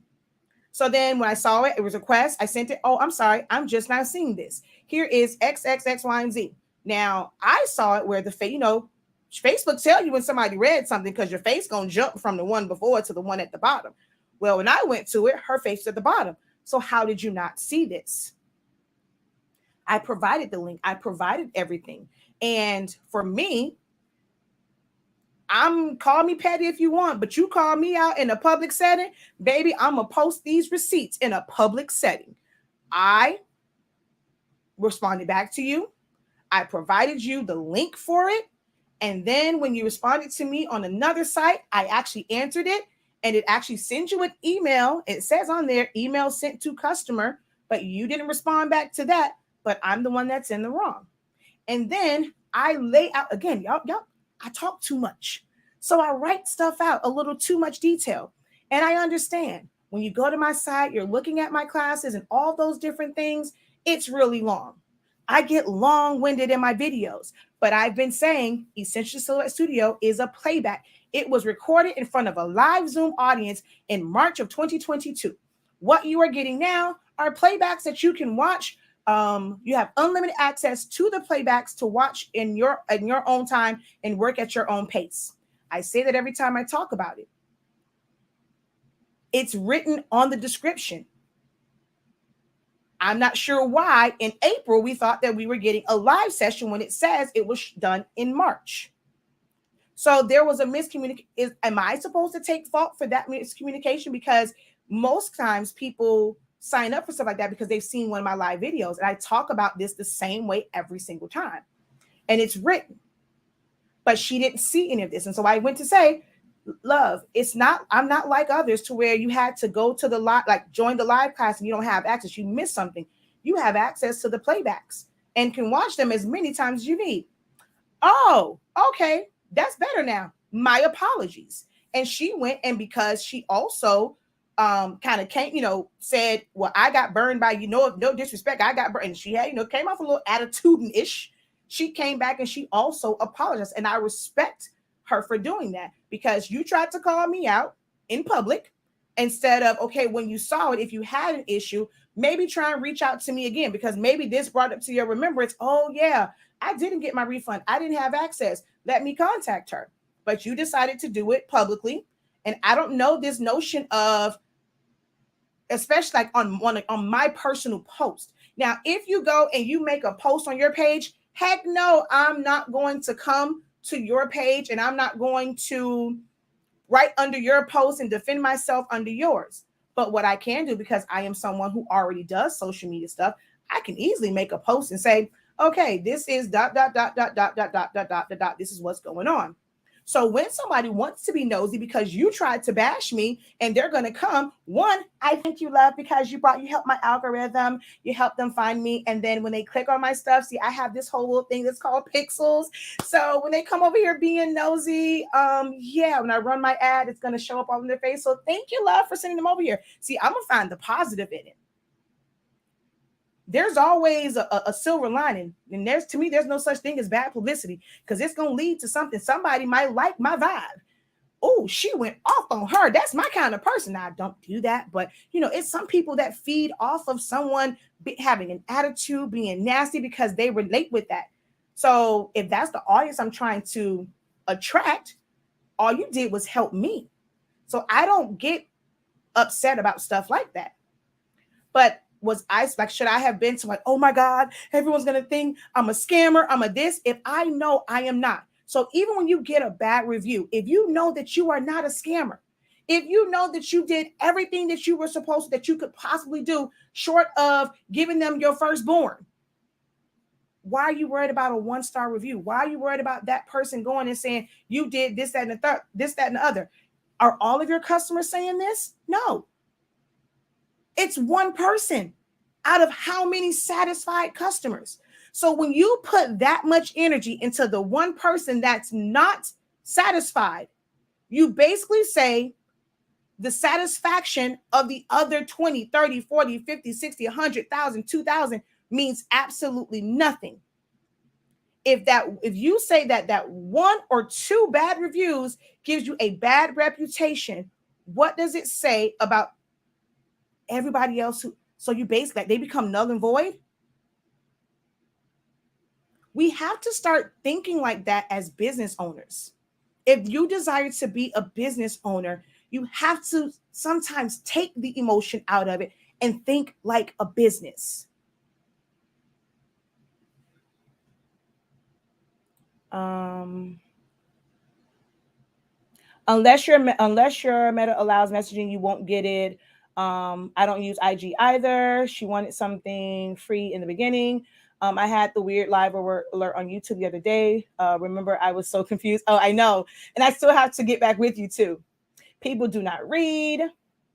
So then when I saw it, it was a request. I sent it. Oh, I'm sorry. I'm just now seeing this. Here is XXX, Y, and Z. Now I saw it where Facebook tell you when somebody read something because your face gonna jump from the one before to the one at the bottom. Well, when I went to it, her face was at the bottom. So how did you not see this? I provided the link. I provided everything. And for me, call me petty if you want, but you call me out in a public setting, baby, I'm going to post these receipts in a public setting. I responded back to you. I provided you the link for it. And then when you responded to me on another site, I actually answered it. And it actually sends you an email. It says on there, email sent to customer, but you didn't respond back to that. But I'm the one that's in the wrong. And then I lay out, again, y'all, I talk too much. So I write stuff out a little too much detail. And I understand when you go to my site, you're looking at my classes and all those different things. It's really long. I get long-winded in my videos, but I've been saying Essential Silhouette Studio is a playback. It was recorded in front of a live Zoom audience in March of 2022. What you are getting now are playbacks that you can watch. You have unlimited access to the playbacks to watch in your own time and work at your own pace. I say that every time I talk about it. It's written on the description. I'm not sure why in April we thought that we were getting a live session when it says it was done in March. So there was a miscommunication. Am I supposed to take fault for that miscommunication? Because most times people sign up for stuff like that because they've seen one of my live videos. And I talk about this the same way every single time. And it's written. But she didn't see any of this. And so I went to say, love, I'm not like others to where you had to go to the live, like join the live class and you don't have access. You missed something. You have access to the playbacks and can watch them as many times as you need. Oh, okay. That's better now. My apologies. And she went, and because she also kind of came, said, well, I got burned by, no disrespect. I got burned. And she had, came off a little attitude-ish. She came back and she also apologized. And I respect her for doing that, because you tried to call me out in public instead of, okay, when you saw it, if you had an issue, maybe try and reach out to me again, because maybe this brought up to your remembrance. Oh yeah, I didn't get my refund. I didn't have access. Let me contact her. But you decided to do it publicly. And I don't know this notion of, especially like on my personal post. Now, if you go and you make a post on your page, heck no, I'm not going to come to your page and I'm not going to write under your post and defend myself under yours. But what I can do, because I am someone who already does social media stuff, I can easily make a post and say, okay, this is ... This is what's going on. So when somebody wants to be nosy because you tried to bash me and they're going to come, one, I thank you, love, because you helped my algorithm. You helped them find me. And then when they click on my stuff, see, I have this whole little thing that's called pixels. So when they come over here being nosy, when I run my ad, it's going to show up all in their face. So thank you, love, for sending them over here. See, I'm going to find the positive in it. There's always a silver lining. And there's no such thing as bad publicity, because it's going to lead to something. Somebody might like my vibe. Oh, she went off on her. That's my kind of person. Now, I don't do that. But, it's some people that feed off of someone having an attitude, being nasty, because they relate with that. So if that's the audience I'm trying to attract, all you did was help me. So I don't get upset about stuff like that. But should I have been to like, oh my God, everyone's going to think I'm a scammer, I'm a this, if I know I am not. So even when you get a bad review, if you know that you are not a scammer, if you know that you did everything that you were supposed to, that you could possibly do, short of giving them your firstborn, why are you worried about a 1-star review? Why are you worried about that person going and saying you did this, that, and the third, this, that, and the other? Are all of your customers saying this? No. It's one person out of how many satisfied customers? So when you put that much energy into the one person that's not satisfied, you basically say the satisfaction of the other 20, 30, 40, 50, 60, 100,000, 2,000 means absolutely nothing. If you say that 1 or 2 bad reviews gives you a bad reputation, what does it say about everybody else so you basically, they become null and void? We have to start thinking like that as business owners. If you desire to be a business owner, you have to sometimes take the emotion out of it and think like a business. Unless your Meta allows messaging, you won't get it. I don't use IG either. She wanted something free in the beginning. I had the weird live alert on YouTube the other day. Remember, I was so confused. Oh, I know. And I still have to get back with you too. People do not read.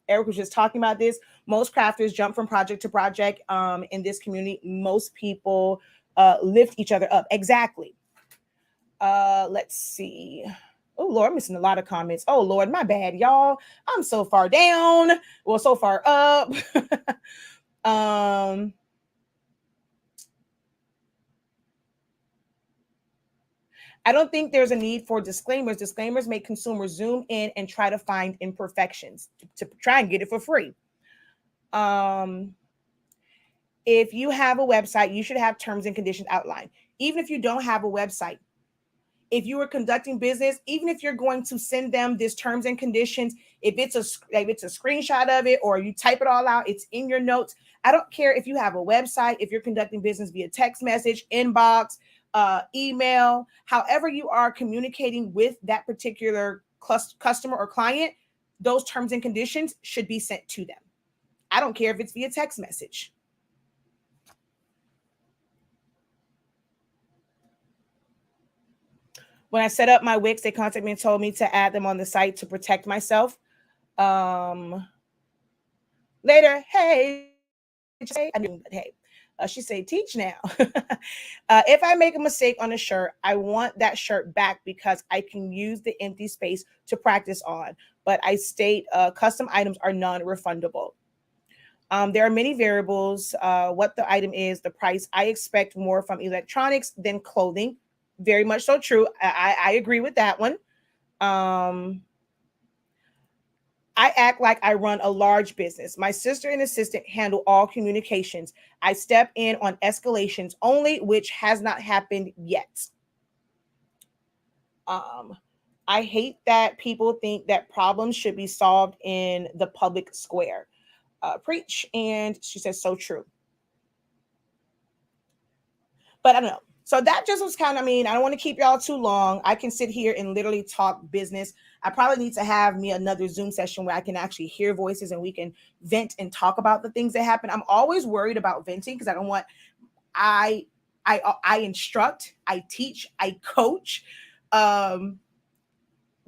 Eric was just talking about this. Most crafters jump from project to project. In this community, most people lift each other up. Exactly. Let's see. Oh Lord, I'm missing a lot of comments. Oh Lord, my bad, y'all. I'm so far down. Well, so far up. I don't think there's a need for disclaimers. Disclaimers make consumers zoom in and try to find imperfections to try and get it for free. If you have a website, you should have terms and conditions outlined. Even if you don't have a website, if you are conducting business, even if you're going to send them this terms and conditions, if it's a screenshot of it or you type it all out, it's in your notes. I don't care if you have a website, if you're conducting business via text message, inbox, email, however you are communicating with that particular customer or client, those terms and conditions should be sent to them. I don't care if it's via text message. When I set up my Wix, they contacted me and told me to add them on the site to protect myself. Later, hey, she said, teach now. If I make a mistake on a shirt, I want that shirt back because I can use the empty space to practice on. But I state custom items are non-refundable. There are many variables, what the item is, the price. I expect more from electronics than clothing. Very much so true. I agree with that one. I act like I run a large business. My sister and assistant handle all communications. I step in on escalations only, which has not happened yet. I hate that people think that problems should be solved in the public square. Preach. And she says, so true. But I don't know. So that just was kind of, I don't want to keep y'all too long. I can sit here and literally talk business. I probably need to have me another Zoom session where I can actually hear voices and we can vent and talk about the things that happen. I'm always worried about venting because I don't want, I instruct, I teach, I coach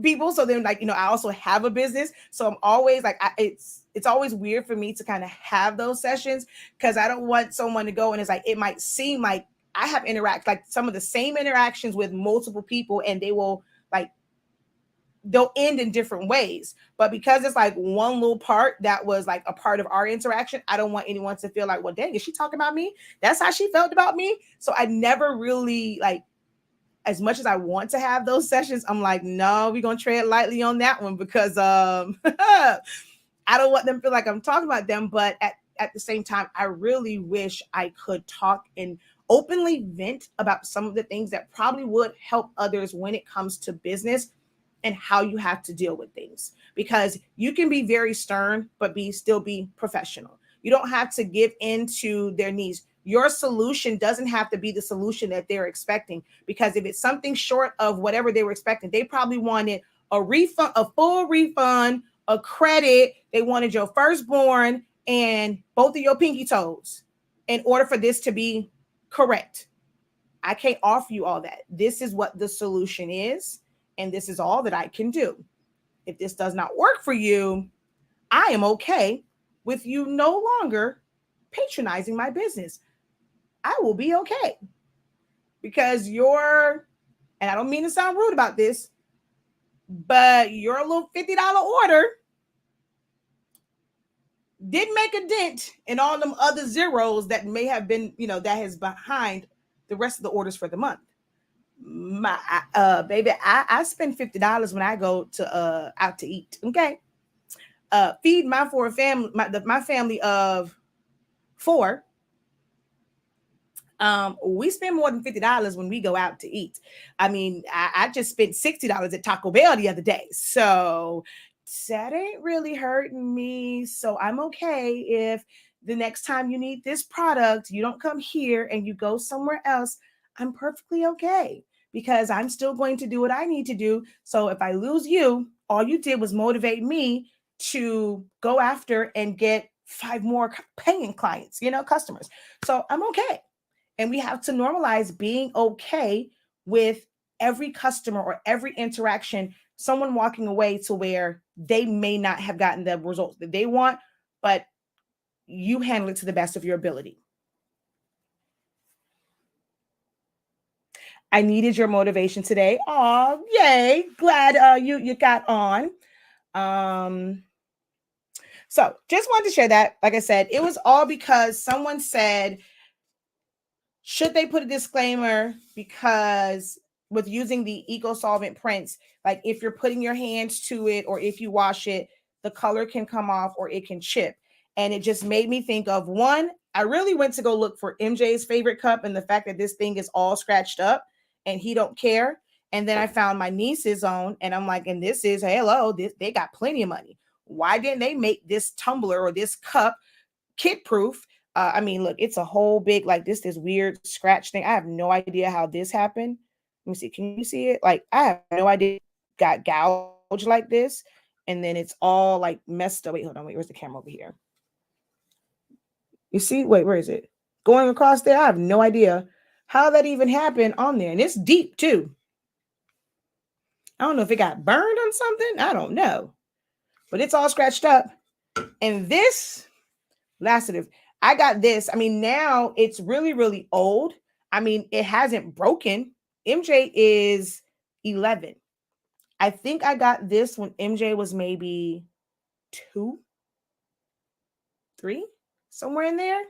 people. So then I also have a business. So I'm always like, it's always weird for me to kind of have those sessions because I don't want someone to go and it's like, it might seem like I have some of the same interactions with multiple people and they'll end in different ways. But because it's like one little part that was like a part of our interaction, I don't want anyone to feel like, well, dang, is she talking about me? That's how she felt about me. So I never really as much as I want to have those sessions, I'm like, no, we're going to tread lightly on that one because I don't want them to feel like I'm talking about them. But at the same time, I really wish I could talk and openly vent about some of the things that probably would help others when it comes to business and how you have to deal with things. Because you can be very stern, but still be professional. You don't have to give in to their needs. Your solution doesn't have to be the solution that they're expecting. Because if it's something short of whatever they were expecting, they probably wanted a refund, a full refund, a credit. They wanted your firstborn and both of your pinky toes in order for this to be correct. I can't offer you all that. This is what the solution is, and this is all that I can do. If this does not work for you, I am okay with you no longer patronizing my business. I will be okay because and I don't mean to sound rude about this, but your little $50 order did make a dent in all them other zeros that may have been, that is behind the rest of the orders for the month. Baby, I spend $50 when I go to out to eat. Okay. Feed my family of 4. We spend more than $50 when we go out to eat. I just spent $60 at Taco Bell the other day. So that ain't really hurting me. So I'm okay if the next time you need this product, you don't come here and you go somewhere else. I'm perfectly okay because I'm still going to do what I need to do. So if I lose you, all you did was motivate me to go after and get 5 more paying clients, customers. So I'm okay. And we have to normalize being okay with every customer or every interaction, someone walking away to where they may not have gotten the results that they want, but you handle it to the best of your ability. I needed your motivation today. Oh, yay. Glad you got on. So just wanted to share that. Like I said, it was all because someone said, should they put a disclaimer? Because with using the eco solvent prints, like if you're putting your hands to it or if you wash it, the color can come off or it can chip. And it just made me think of one. I really went to go look for MJ's favorite cup and the fact that this thing is all scratched up and he don't care. And then I found my niece's own, and I'm like, and this is hello, this, they got plenty of money. Why didn't they make this tumbler or this cup kid proof? I mean, look, it's a whole big like this weird scratch thing. I have no idea how this happened. Let me see. Can you see it? Like, I have no idea. Got gouged like this, and then it's all like messed up. Wait, hold on. Wait, where's the camera over here? You see? Wait, where is it? Going across there? I have no idea how that even happened on there, and it's deep too. I don't know if it got burned on something. I don't know, but it's all scratched up. And this laxative, I got this. I mean, now it's really, really old. I mean, it hasn't broken. MJ is 11. I think I got this when MJ was maybe 2, 3, somewhere in there.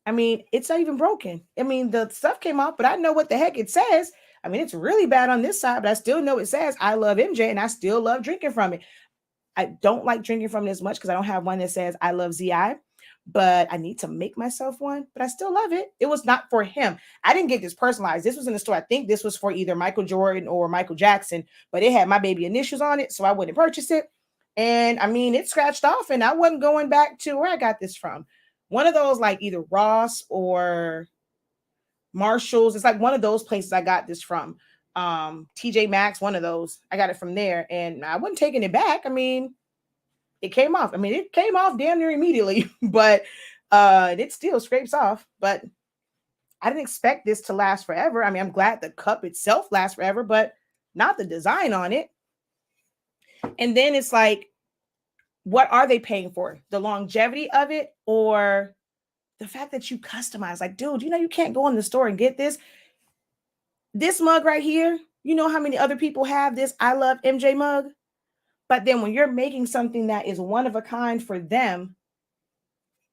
I mean, it's not even broken. I mean, the stuff came off, but I know what the heck it says. I mean, it's really bad on this side, but I still know it says I love MJ and I still love drinking from it. I don't like drinking from it as much because I don't have one that says I love ZI, but I need to make myself one, but I still love it. It was not for him. I didn't get this personalized. This was in the store. I think this was for either Michael Jordan or Michael Jackson, but it had my baby initials on it, so I wouldn't purchase it. And I mean, it scratched off and I wasn't going back to where I got this from. One of those like either Ross or Marshalls. It's like one of those places I got this from. TJ Maxx, one of those. I got it from there and I wasn't taking it back. I mean, it came off. I mean, it came off damn near immediately, but it still scrapes off. But I didn't expect this to last forever. I mean, I'm glad the cup itself lasts forever, but not the design on it. And then it's like, what are they paying for? The longevity of it or the fact that you customize? Like, dude, you know, you can't go in the store and get this. This mug right here, you know how many other people have this I love MJ mug? But then when you're making something that is one of a kind for them,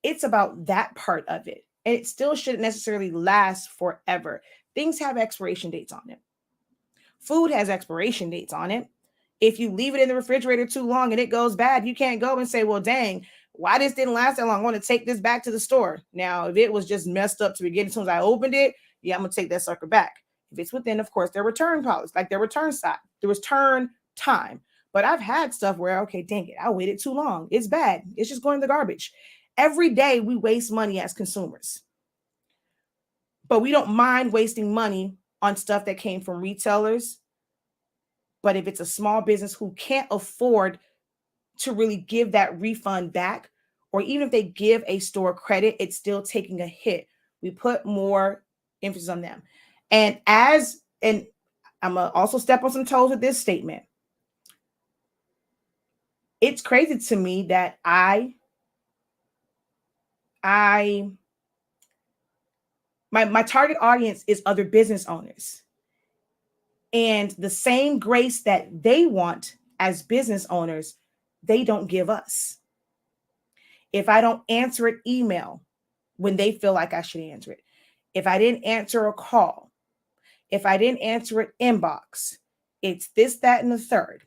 it's about that part of it. And it still shouldn't necessarily last forever. Things have expiration dates on it. Food has expiration dates on it. If you leave it in the refrigerator too long and it goes bad, you can't go and say, well, dang, why this didn't last that long? I want to take this back to the store. Now, if it was just messed up to begin, as soon as I opened it, yeah, I'm going to take that sucker back. If it's within, of course, their return policy, like their return side, the return time. But I've had stuff where, okay, dang it, I waited too long. It's bad. It's just going in the garbage. Every day we waste money as consumers. But we don't mind wasting money on stuff that came from retailers. But if it's a small business who can't afford to really give that refund back, or even if they give a store credit, it's still taking a hit. We put more emphasis on them. And I'm gonna also step on some toes with this statement. It's crazy to me that my target audience is other business owners. And the same grace that they want as business owners, they don't give us. If I don't answer an email when they feel like I should answer it, if I didn't answer a call, if I didn't answer an inbox, it's this, that, and the third.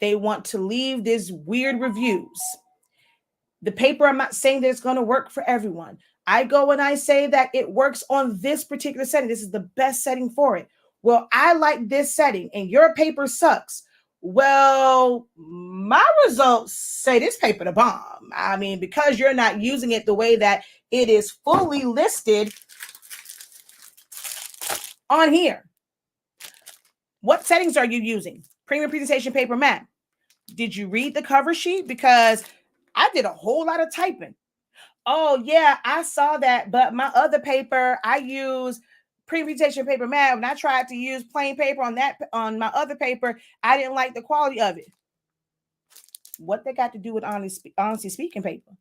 They want to leave these weird reviews. The paper, I'm not saying that it's going to work for everyone. I go and I say that it works on this particular setting. This is the best setting for it. Well, I like this setting and your paper sucks. Well, my results say this paper the bomb. I mean, because you're not using it the way that it is fully listed on here. What settings are you using? Premium presentation paper matte. Did you read the cover sheet? Because I did a whole lot of typing. Oh, yeah, I saw that, but my other paper, I use presentation paper matte. When I tried to use plain paper on my other paper, I didn't like the quality of it. What they got to do with honestly speaking paper?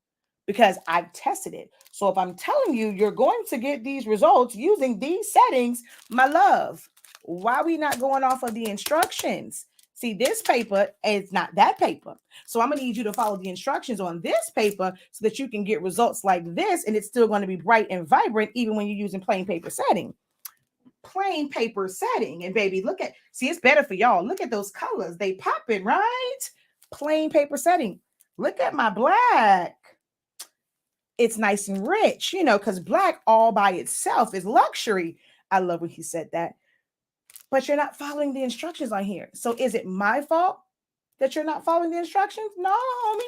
Because I've tested it. So if I'm telling you you're going to get these results using these settings, my love, why are we not going off of the instructions? See, this paper is not that paper. So I'm going to need you to follow the instructions on this paper so that you can get results like this. And it's still going to be bright and vibrant, even when you're using plain paper setting. plain paper setting. And baby, look at, see, it's better for y'all. Look at those colors. They popping, right? Plain paper setting. Look at my black. It's nice and rich, because black all by itself is luxury. I love when he said that. But you're not following the instructions on here. So is it my fault that you're not following the instructions? No, homie,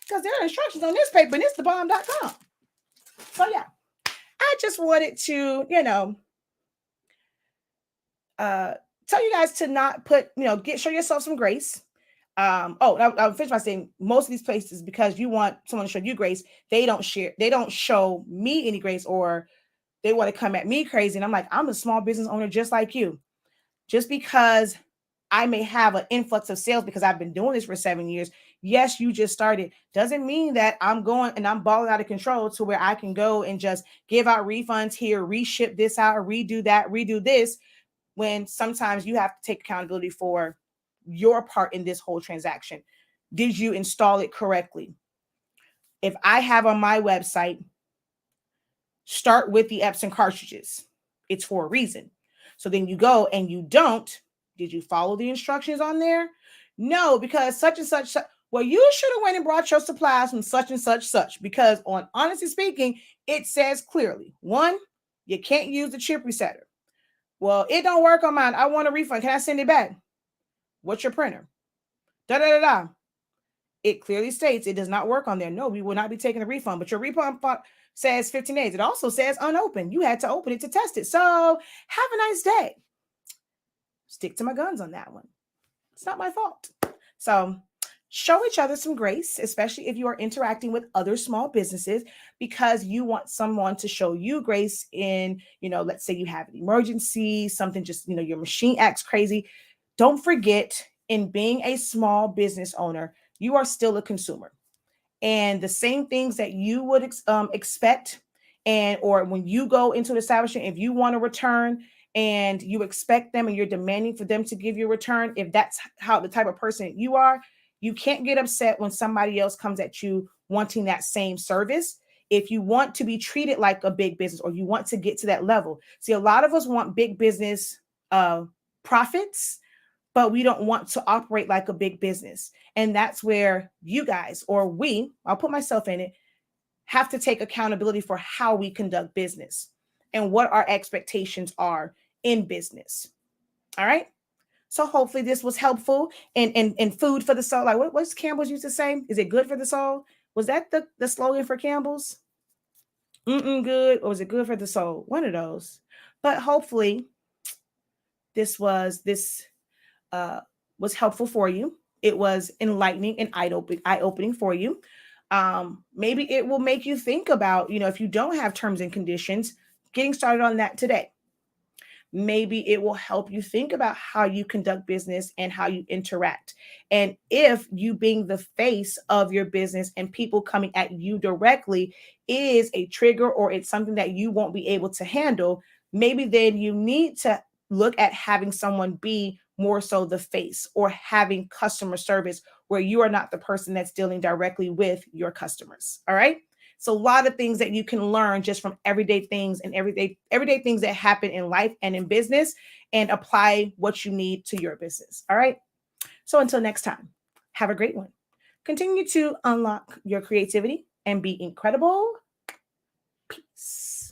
because there are instructions on this paper and it's thebomb.com. So yeah, I just wanted to, tell you guys to not put, show yourself some grace. I'll finish by saying most of these places, because you want someone to show you grace, they don't show me any grace, or they want to come at me crazy. And I'm like, I'm a small business owner just like you. Just because I may have an influx of sales because I've been doing this for 7 years. Yes, you just started. Doesn't mean that I'm going and I'm balling out of control to where I can go and just give out refunds here, reship this out, or redo that, redo this, when sometimes you have to take accountability for your part in this whole transaction. Did you install it correctly? If I have on my website, start with the Epson cartridges, it's for a reason. So then you go and you don't. Did you follow the instructions on there? No, because such and such. Well, you should have went and brought your supplies from such and such, because on Honestly Speaking, it says clearly, 1, you can't use the chip resetter. Well, it don't work on mine. I want a refund. Can I send it back? What's your printer? Da-da-da-da. It clearly states it does not work on there. No, we will not be taking a refund. But your refund says 15 days. It also says unopened. You had to open it to test it. So have a nice day. Stick to my guns on that one. It's not my fault. So show each other some grace, especially if you are interacting with other small businesses, because you want someone to show you grace in, let's say you have an emergency, something just, your machine acts crazy. Don't forget, in being a small business owner, you are still a consumer. And the same things that you would expect, or when you go into the establishment, if you want to return and you expect them and you're demanding for them to give you a return, if that's how the type of person you are, you can't get upset when somebody else comes at you wanting that same service. If you want to be treated like a big business, or you want to get to that level. See, a lot of us want big business profits, but we don't want to operate like a big business. And that's where you guys, or we, I'll put myself in it, have to take accountability for how we conduct business and what our expectations are in business. All right. So hopefully this was helpful and food for the soul. Like what's Campbell's used to say? Is it good for the soul? Was that the slogan for Campbell's? Good. Or was it good for the soul? One of those. But hopefully this was helpful for you. It was enlightening and eye-opening for you. Maybe it will make you think about, if you don't have terms and conditions, getting started on that today. Maybe it will help you think about how you conduct business and how you interact. And if you being the face of your business and people coming at you directly is a trigger, or it's something that you won't be able to handle, maybe then you need to look at having someone be more so the face, or having customer service where you are not the person that's dealing directly with your customers. All right. So a lot of things that you can learn just from everyday things and everyday things that happen in life and in business, and apply what you need to your business. All right. So until next time, have a great one. Continue to unlock your creativity and be incredible. Peace.